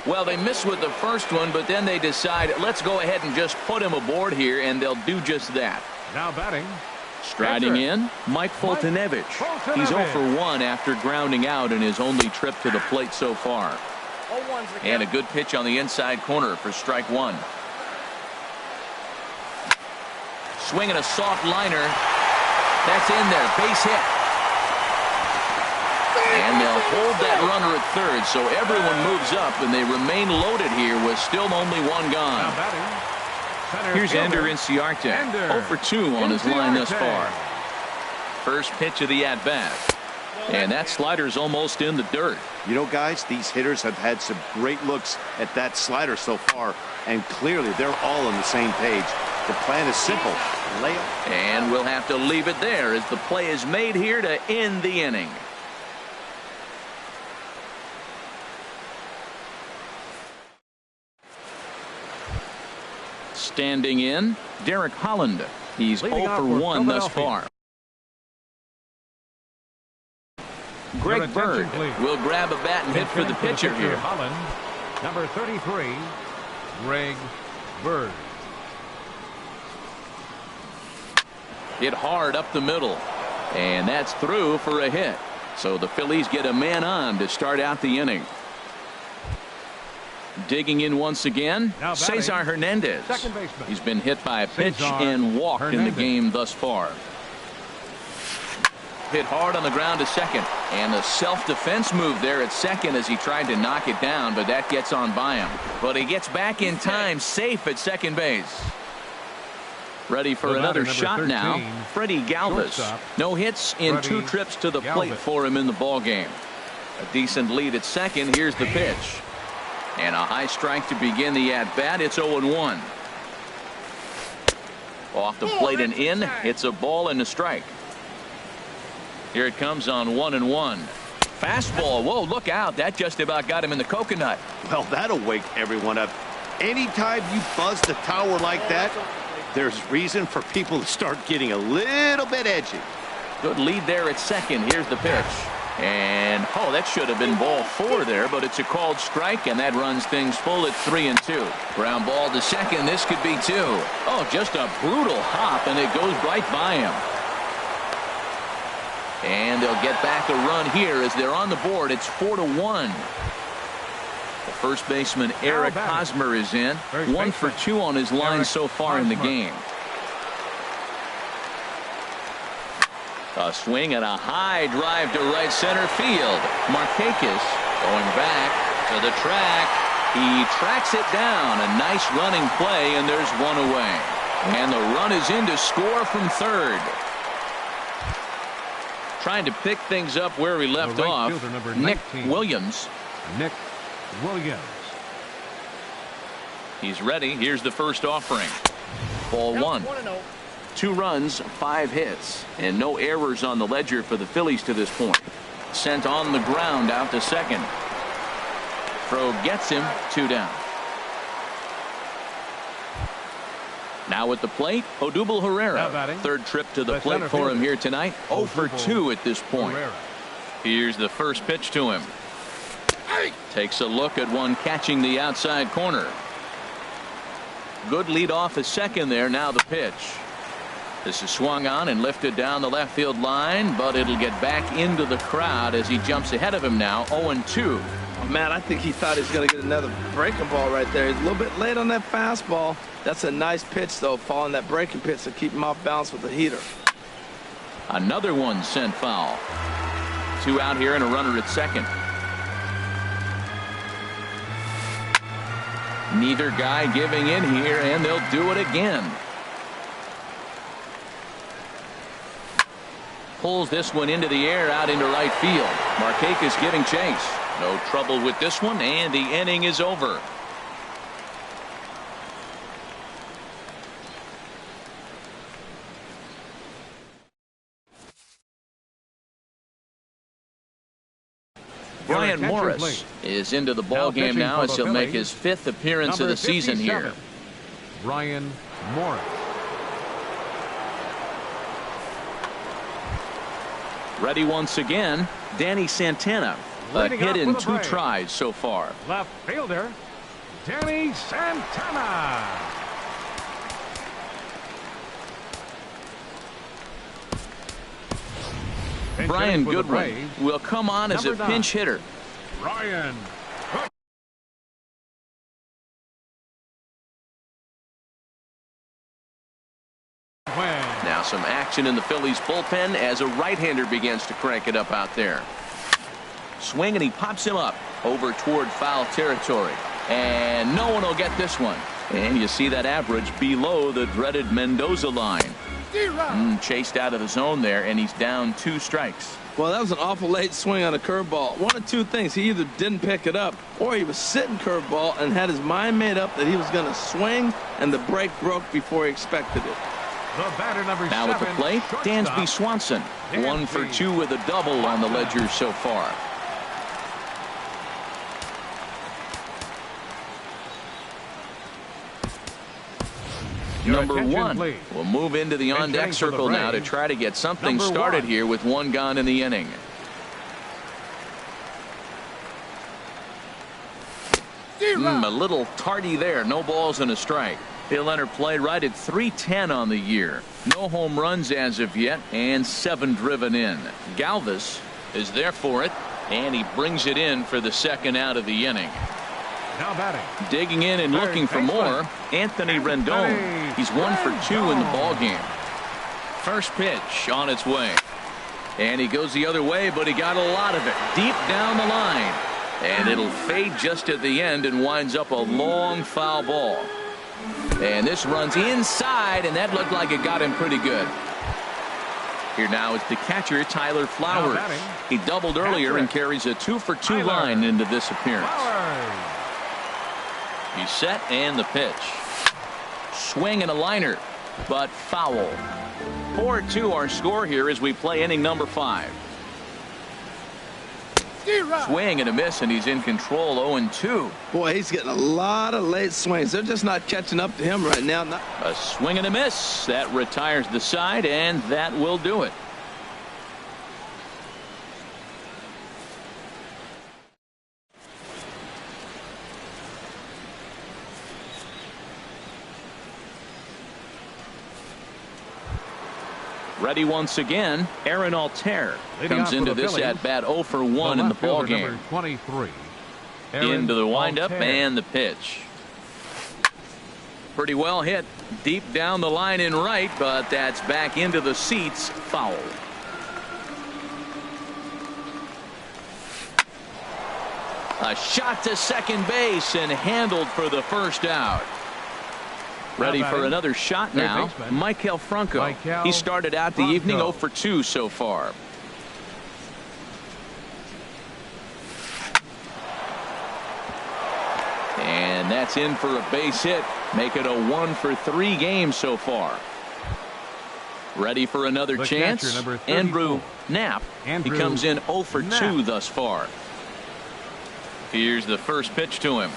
Well, they missed with the first one, but then they decide, let's go ahead and just put him aboard here, and they'll do just that. Now batting. Striding in, Mike Foltynewicz. He's 0 for 1 after grounding out in his only trip to the plate so far. And a good pitch on the inside corner for strike one. Swinging a soft liner. That's in there. Base hit. And they'll hold that runner at third, so everyone moves up, and they remain loaded here with still only one gone. Here's Ender Inciarte, 0 for 2 on his line thus far. First pitch of the at-bat. And that slider's almost in the dirt. You know, guys, these hitters have had some great looks at that slider so far, and clearly they're all on the same page. The plan is simple. Lay up. And we'll have to leave it there as the play is made here to end the inning. Standing in, Derek Holland. He's 0 for 1 thus far. Greg Bird will grab a bat and hit for the pitcher here. Holland, number 33, Greg Bird. Hit hard up the middle, and that's through for a hit. So the Phillies get a man on to start out the inning. Digging in once again, Cesar Hernandez. He's been hit by a pitch and walked in the game thus far. Hit hard on the ground to second, and a self-defense move there at second as he tried to knock it down, but that gets on by him. But he gets back in time, safe at second base. Ready for another shot 13, now, Freddie Galvis. No hits in 2 trips to the plate for him in the ballgame. A decent lead at second. Here's the pitch. And a high strike to begin the at-bat. It's 0-1. Off the plate and in. It's a ball and a strike. Here it comes on 1-1. Fastball. Whoa, look out. That just about got him in the coconut. Well, that'll wake everyone up. Anytime you buzz the tower like that, there's reason for people to start getting a little bit edgy. Good lead there at second. Here's the pitch. And, oh, that should have been ball 4 there, but it's a called strike, and that runs things full at 3-2. Ground ball to second. This could be 2. Oh, just a brutal hop, and it goes right by him. And they'll get back a run here as they're on the board. It's 4-1. The first baseman, Eric Hosmer, is in. 1 for 2 on his line so far in the game. A swing and a high drive to right center field. Markakis going back to the track. He tracks it down. A nice running play, and there's 1 away. And the run is in to score from third. Trying to pick things up where we left off. Nick Williams. Nick Williams. He's ready. Here's the first offering. Ball 1. 2 runs, 5 hits, and no errors on the ledger for the Phillies to this point. Sent on the ground out to second. Throw gets him, 2 down. Now at the plate, Odubel Herrera. Third trip to the plate for him here tonight. 0 for 2 at this point. Here's the first pitch to him. Takes a look at one catching the outside corner. Good lead off at second there. Now the pitch. This is swung on and lifted down the left field line, but it'll get back into the crowd as he jumps ahead of him now. 0-2. Oh, man, I think he thought he was going to get another breaking ball right there. He's a little bit late on that fastball. That's a nice pitch, though, following that breaking pitch to keep him off balance with the heater. Another one sent foul. 2 out here and a runner at second. Neither guy giving in here, and they'll do it again. Pulls this one into the air out into right field. Markakis giving chase. No trouble with this one, and the inning is over. Brian Morris is into the ball game now as he'll make his 5th appearance of the season here. Brian Morris. Ready once again, Danny Santana. A hit in 2 tries so far. Left fielder, Danny Santana. Brian Goodwin will come on as a pinch hitter. Brian. Now some action in the Phillies bullpen as a right-hander begins to crank it up out there. Swing, and he pops him up over toward foul territory. And no one will get this one. And you see that average below the dreaded Mendoza line. Chased out of the zone there, and he's down 2 strikes. Well, that was an awful late swing on a curveball. One of 2 things. He either didn't pick it up, or he was sitting curveball and had his mind made up that he was going to swing, and the break broke before he expected it. The batter number now 7, at the plate, Dansby Swanson. 1 for 2 with a double on the ledger so far. Number 1 will move into the on-deck circle now to try to get something started here with 1 gone in the inning. A little tardy there. No balls and a strike. He'll enter play right at .310 on the year. No home runs as of yet, and 7 driven in. Galvis is there for it, and he brings it in for the 2nd out of the inning. Now batting. Digging in and looking for more, Anthony Rendon. He's 1 for 2 in the ballgame. First pitch on its way. And he goes the other way, but he got a lot of it deep down the line. And it'll fade just at the end and winds up a long foul ball. And this runs inside, and that looked like it got him pretty good. Here now is the catcher, Tyler Flowers. He doubled earlier and carries a 2 for 2 line into this appearance. He's set, and the pitch. Swing and a liner, but foul. 4-2 our score here as we play inning number 5. Swing and a miss, and he's in control. 0-2. Boy, he's getting a lot of late swings. They're just not catching up to him right now. A swing and a miss. That retires the side, and that will do it. Ready once again, Aaron Altair comes into this at bat 0 for 1 in the ball game. 23. Into the windup and the pitch. Pretty well hit deep down the line in right, but that's back into the seats. Foul. A shot to second base and handled for the 1st out. Ready for another shot now, Maikel Franco. He started out the evening 0 for 2 so far. And that's in for a base hit. Make it a 1 for 3 game so far. Ready for another chance, Andrew Knapp. He comes in 0 for 2 thus far. Here's the first pitch to him.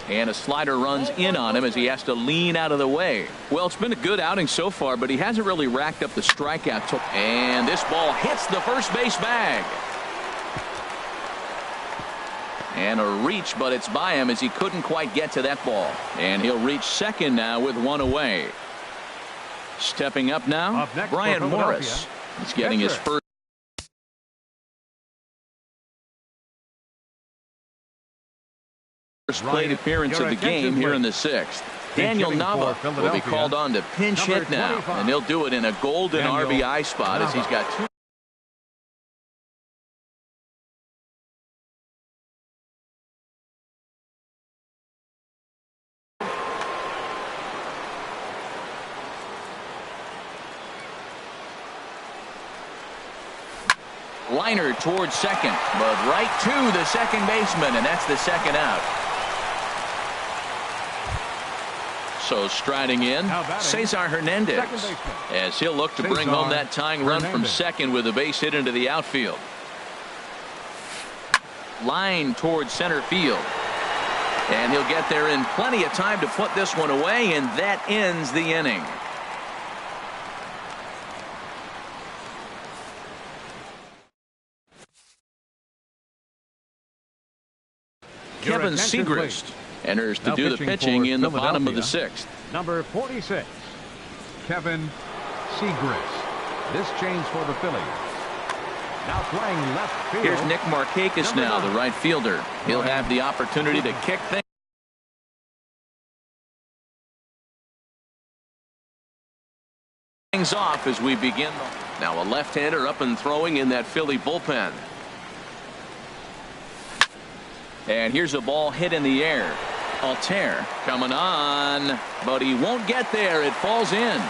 And a slider runs in on him as he has to lean out of the way. Well, it's been a good outing so far, but he hasn't really racked up the strikeout. And this ball hits the first base bag. And a reach, but it's by him as he couldn't quite get to that ball. And he'll reach second now with 1 away. Stepping up now, Brian Morris. He's getting his first plate appearance of the game here in the 6th. Daniel Nava will be called on to pinch hit now, and he'll do it in a golden RBI spot as he's got 2. Liner towards second, but right to the second baseman, and that's the 2nd out. So striding in, Cesar Hernandez, as he'll look to bring home that tying run from second with a base hit into the outfield. Line towards center field. And he'll get there in plenty of time to put this one away, and that ends the inning. Kevin Segrist enters to do the pitching in the bottom of the 6th. Number 46, Kevin Segrist. This change for the Phillies. Now playing left field. Here's Nick Markakis now, the right fielder. He'll have the opportunity to kick things off as we begin. Now a left-hander up and throwing in that Philly bullpen. And here's a ball hit in the air. Altair coming on, but he won't get there. It falls in.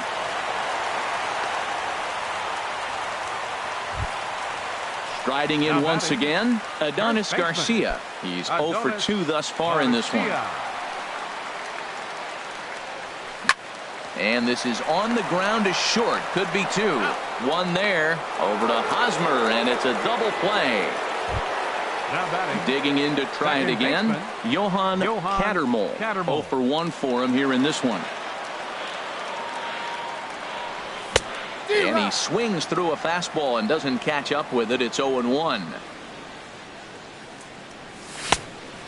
Striding in once again, Adonis Garcia. He's 0 for 2 thus far in this one. And this is on the ground to short. Could be 2. One there. Over to Hosmer, and it's a double play. Digging in to try it again. Johan Cattermole. 0 for 1 for him here in this one. And he swings through a fastball and doesn't catch up with it. It's 0-1.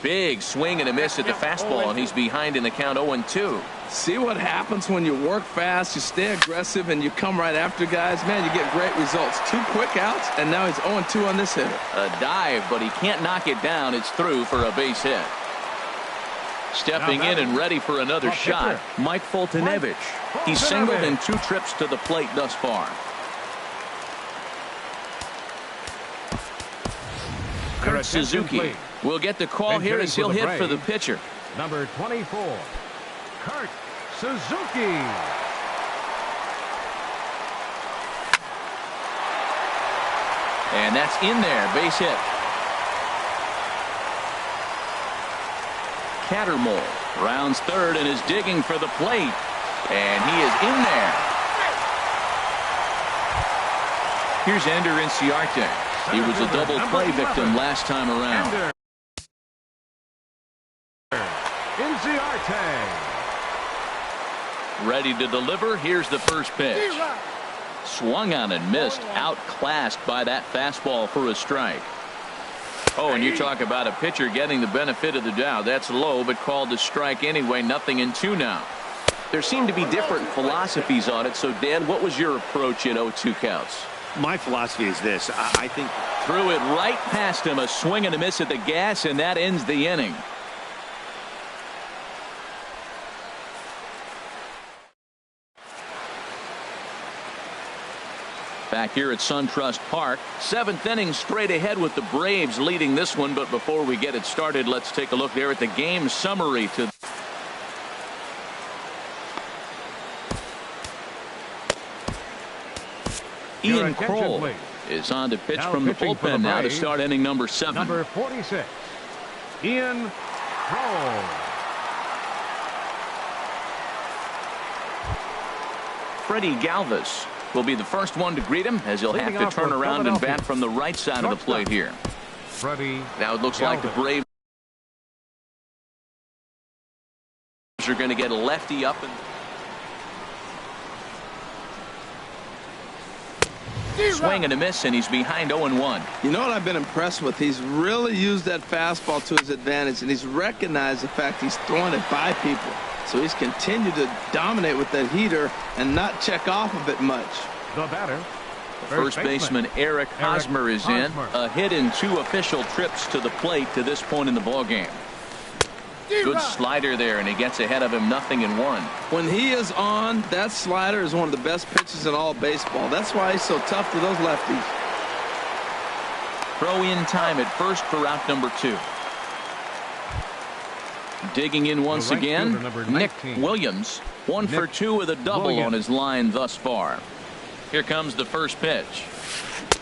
Big swing and a miss at the fastball, and he's behind in the count 0-2. See what happens when you work fast, you stay aggressive, and you come right after guys? Man, you get great results. 2 quick outs, and now he's 0-2 on this hitter. A dive, but he can't knock it down. It's through for a base hit. Stepping in and ready for another shot, Mike Foltynewicz. He's singled in 2 trips to the plate thus far. Kurt Suzuki will get the call here as he'll hit for the pitcher. Number 24, Kurt Suzuki. And that's in there, base hit. Cattermole rounds third and is digging for the plate. And he is in there. Here's Ender Inciarte. He was a double play victim last time around. Inciarte. Ready to deliver. Here's the first pitch. Swung on and missed. Outclassed by that fastball for a strike. Oh, and you talk about a pitcher getting the benefit of the doubt. That's low, but called a strike anyway. 0-2 now. There seem to be different philosophies on it. So, Dan, what was your approach in 0-2 counts? My philosophy is this. I think threw it right past him. A swing and a miss at the gas, and that ends the inning. Back here at SunTrust Park, 7th inning straight ahead with the Braves leading this one. But before we get it started, let's take a look there at the game summary. Ian Kroll is on to pitch from the bullpen now to start inning number 7. Number 46, Ian Kroll. Freddie Galvis will be the first one to greet him, as he'll have to turn around and bat from the right side of the plate here. Now it looks like the Braves are going to get a lefty up and swing and a miss, and he's behind 0-1. You know what I've been impressed with? He's really used that fastball to his advantage, and he's recognized the fact he's throwing it by people. So he's continued to dominate with that heater and not check off of it much. The batter, first baseman Eric Hosmer is in. A hit in 2 official trips to the plate to this point in the ballgame. Good slider there, and he gets ahead of him. 0-1. When he is on, that slider is one of the best pitches in all of baseball. That's why he's so tough to those lefties. Throw in time at first for out number 2. Digging in once again, Nick Williams. 1 for 2 with a double on his line thus far. Here comes the first pitch.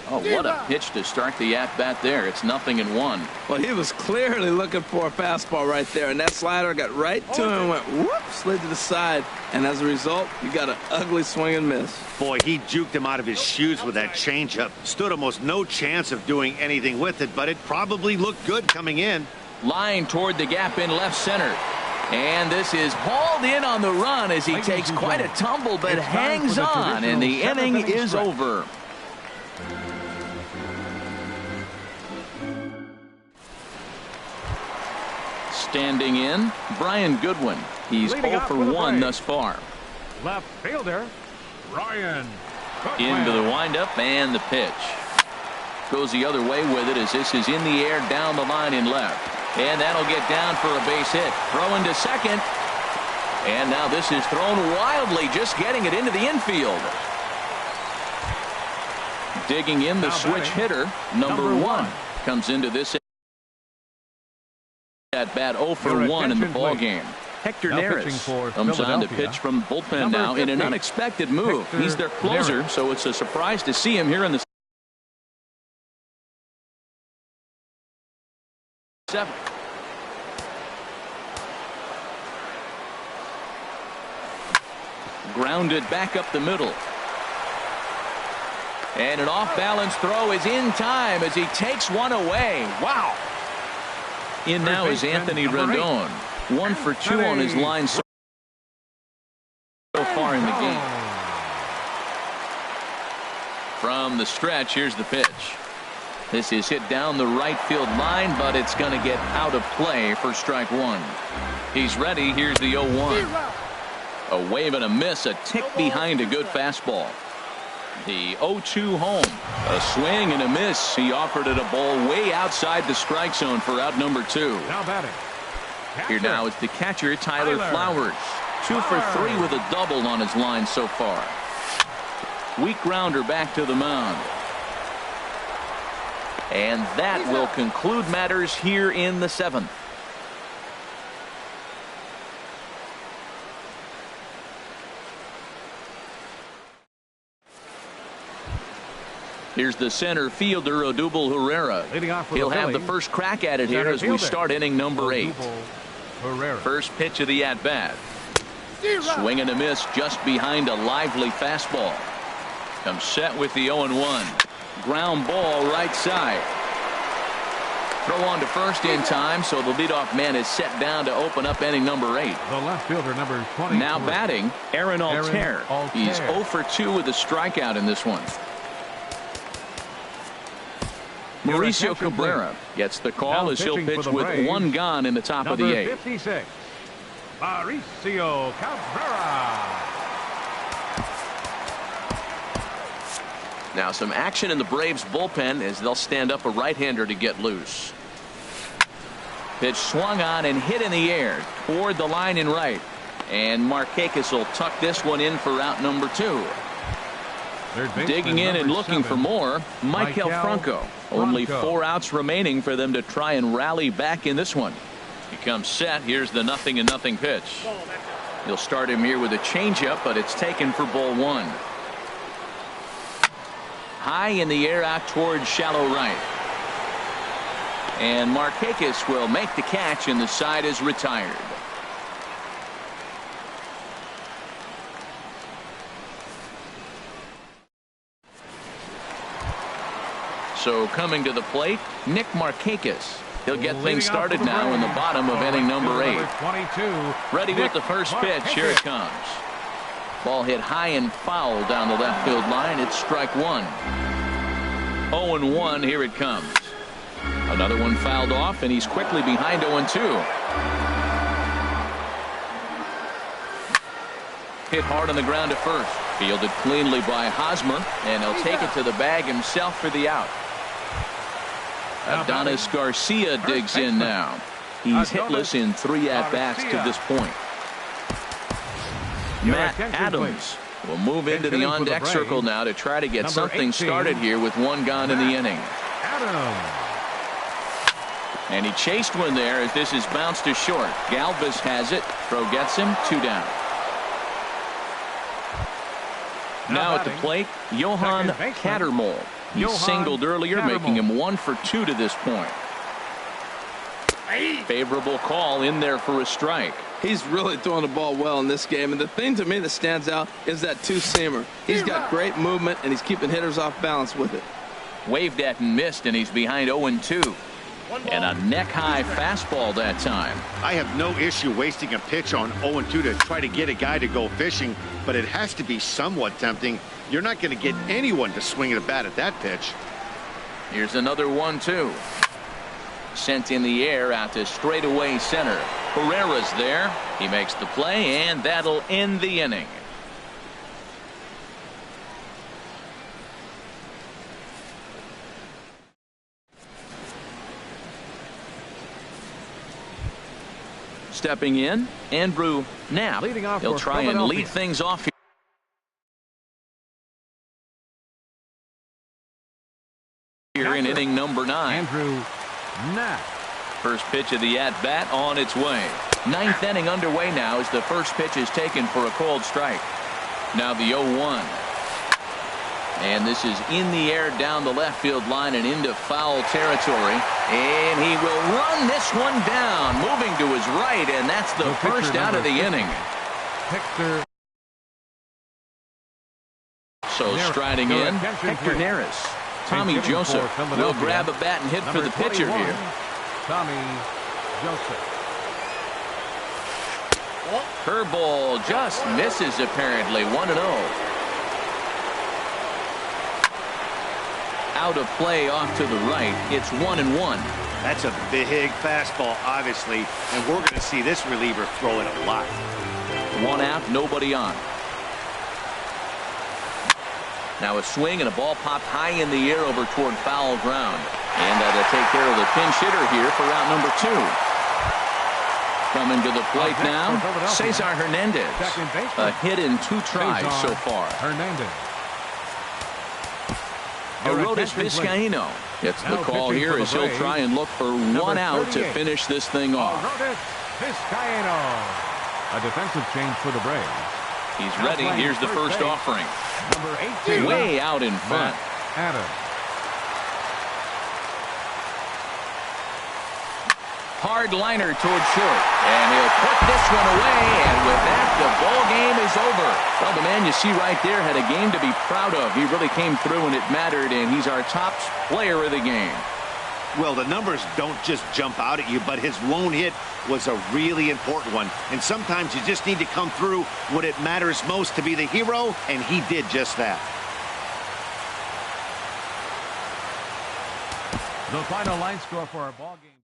Oh, what a pitch to start the at-bat there. It's 0-1. Well, he was clearly looking for a fastball right there, and that slider got right to him and went whoop, slid to the side. And as a result, you got an ugly swing and miss. Boy, he juked him out of his shoes with that changeup. Stood almost no chance of doing anything with it, but it probably looked good coming in. Line toward the gap in left center. And this is hauled in on the run as he takes quite a tumble, but hangs on, and the inning is over. Standing in, Brian Goodwin. He's 0 for 1 thus far. Left fielder, Brian Goodwin. Into the windup and the pitch. goes the other way with it as this is in the air down the line in left. And that'll get down for a base hit. Throwing to second. And now this is thrown wildly, just getting it into the infield. Digging in the switch hitter, number 1, comes into this at bat 0 for 1 in the ball game. Hector Neris comes on to pitch from the bullpen now in an unexpected move. He's their closer, so it's a surprise to see him here in the 7th. Grounded back up the middle. And an off-balance throw is in time as he takes one away. Wow. In now is Anthony Rendon. 1 for 2 on his line so far in the game. From the stretch, here's the pitch. This is hit down the right field line, but it's going to get out of play for strike 1. He's ready. Here's the 0-1. A wave and a miss, a tick behind a good fastball. The 0-2 home. A swing and a miss. He offered it a ball way outside the strike zone for out number 2. Now batting. Here now is the catcher, Tyler Flowers. 2 for 3 with a double on his line so far. Weak grounder back to the mound. And that will conclude matters here in the 7th. Here's the center fielder, Odubel Herrera. He'll have the first crack at it here as we start inning number 8. First pitch of the at-bat. Swing and a miss just behind a lively fastball. Comes set with the 0-1. Ground ball right side. Throw on to first in time, so the leadoff man is set down to open up inning number 8. The left fielder, number 20. Now batting, Aaron Altair. He's 0 for 2 with a strikeout in this one. Mauricio Cabrera gets the call as he'll pitch with 1 gone in the top of the 8th. 56, Mauricio Cabrera. Now some action in the Braves bullpen as they'll stand up a right-hander to get loose. Pitch swung on and hit in the air toward the line in right. And Markakis will tuck this one in for out number 2. Digging in and looking for more, Michael Franco. Only 4 outs remaining for them to try and rally back in this one. He comes set. Here's the 0-0 pitch. He'll start him here with a changeup, but it's taken for ball 1. High in the air out towards shallow right. And Markakis will make the catch, and the side is retired. So coming to the plate, Nick Markakis. He'll get things started now in the bottom of inning number 8. Ready with the first pitch. Here it comes. Ball hit high and foul down the left field line. It's strike 1. 0-1. Here it comes. Another one fouled off, and he's quickly behind 0-2. Hit hard on the ground at first. Fielded cleanly by Hosmer, and he'll take it to the bag himself for the out. Adonis Garcia digs in now. He's hitless in 3 at-bats to this point. Matt Adams will move into the on-deck circle now to try to get something started here with 1 gone in the inning. And he chased one there as this is bounced to short. Galvis has it. Throw gets him. 2 down. Now at the plate, Johan Cattermole. He singled earlier, making him 1 for 2 to this point. Favorable call in there for a strike. He's really throwing the ball well in this game, and the thing to me that stands out is that 2-seamer. He's got great movement, and he's keeping hitters off balance with it. Waved at and missed, and he's behind 0-2. And a neck-high fastball that time. I have no issue wasting a pitch on 0-2 to try to get a guy to go fishing, but it has to be somewhat tempting. You're not going to get anyone to swing at a bat at that pitch. Here's another 1-2. Sent in the air out to straightaway center. Herrera's there. He makes the play, and that'll end the inning. stepping in, Andrew Knapp. Leading off He'll for try and Philadelphia. lead things off here in inning number 9. Andrew Knapp. First pitch of the at-bat on its way. 9th inning underway now as the first pitch is taken for a called strike. Now the 0-1. And this is in the air down the left field line and into foul territory. And he will run this one down, moving to his right, and that's the first out of the inning. Hector. So striding in, Hector Neris. Tommy Joseph will grab a bat and hit for the pitcher here. Tommy Joseph. Curveball just misses apparently. 1-0. Out of play off to the right. It's 1-1. That's a big fastball, obviously, and we're going to see this reliever throw it a lot. 1 out, nobody on. Now a swing and a ball popped high in the air over toward foul ground. And that'll take care of the pinch hitter here for round number 2. Coming to the plate now, Cesar Hernandez. A hit in 2 tries so far. Hernandez. Arodys Vizcaíno. It's the call here as he'll try and look for 1 out to finish this thing off. Arodys Vizcaíno. A defensive change for the Braves. He's ready. Here's the first offering. Number 18. Way out in front. Adams. Hard liner toward short. And he'll put this one away. And with that, the ball game is over. Well, the man you see right there had a game to be proud of. He really came through and it mattered. And he's our top player of the game. Well, the numbers don't just jump out at you, but his lone hit was a really important one. And sometimes you just need to come through when it matters most to be the hero, and he did just that. The final line score for our ball game.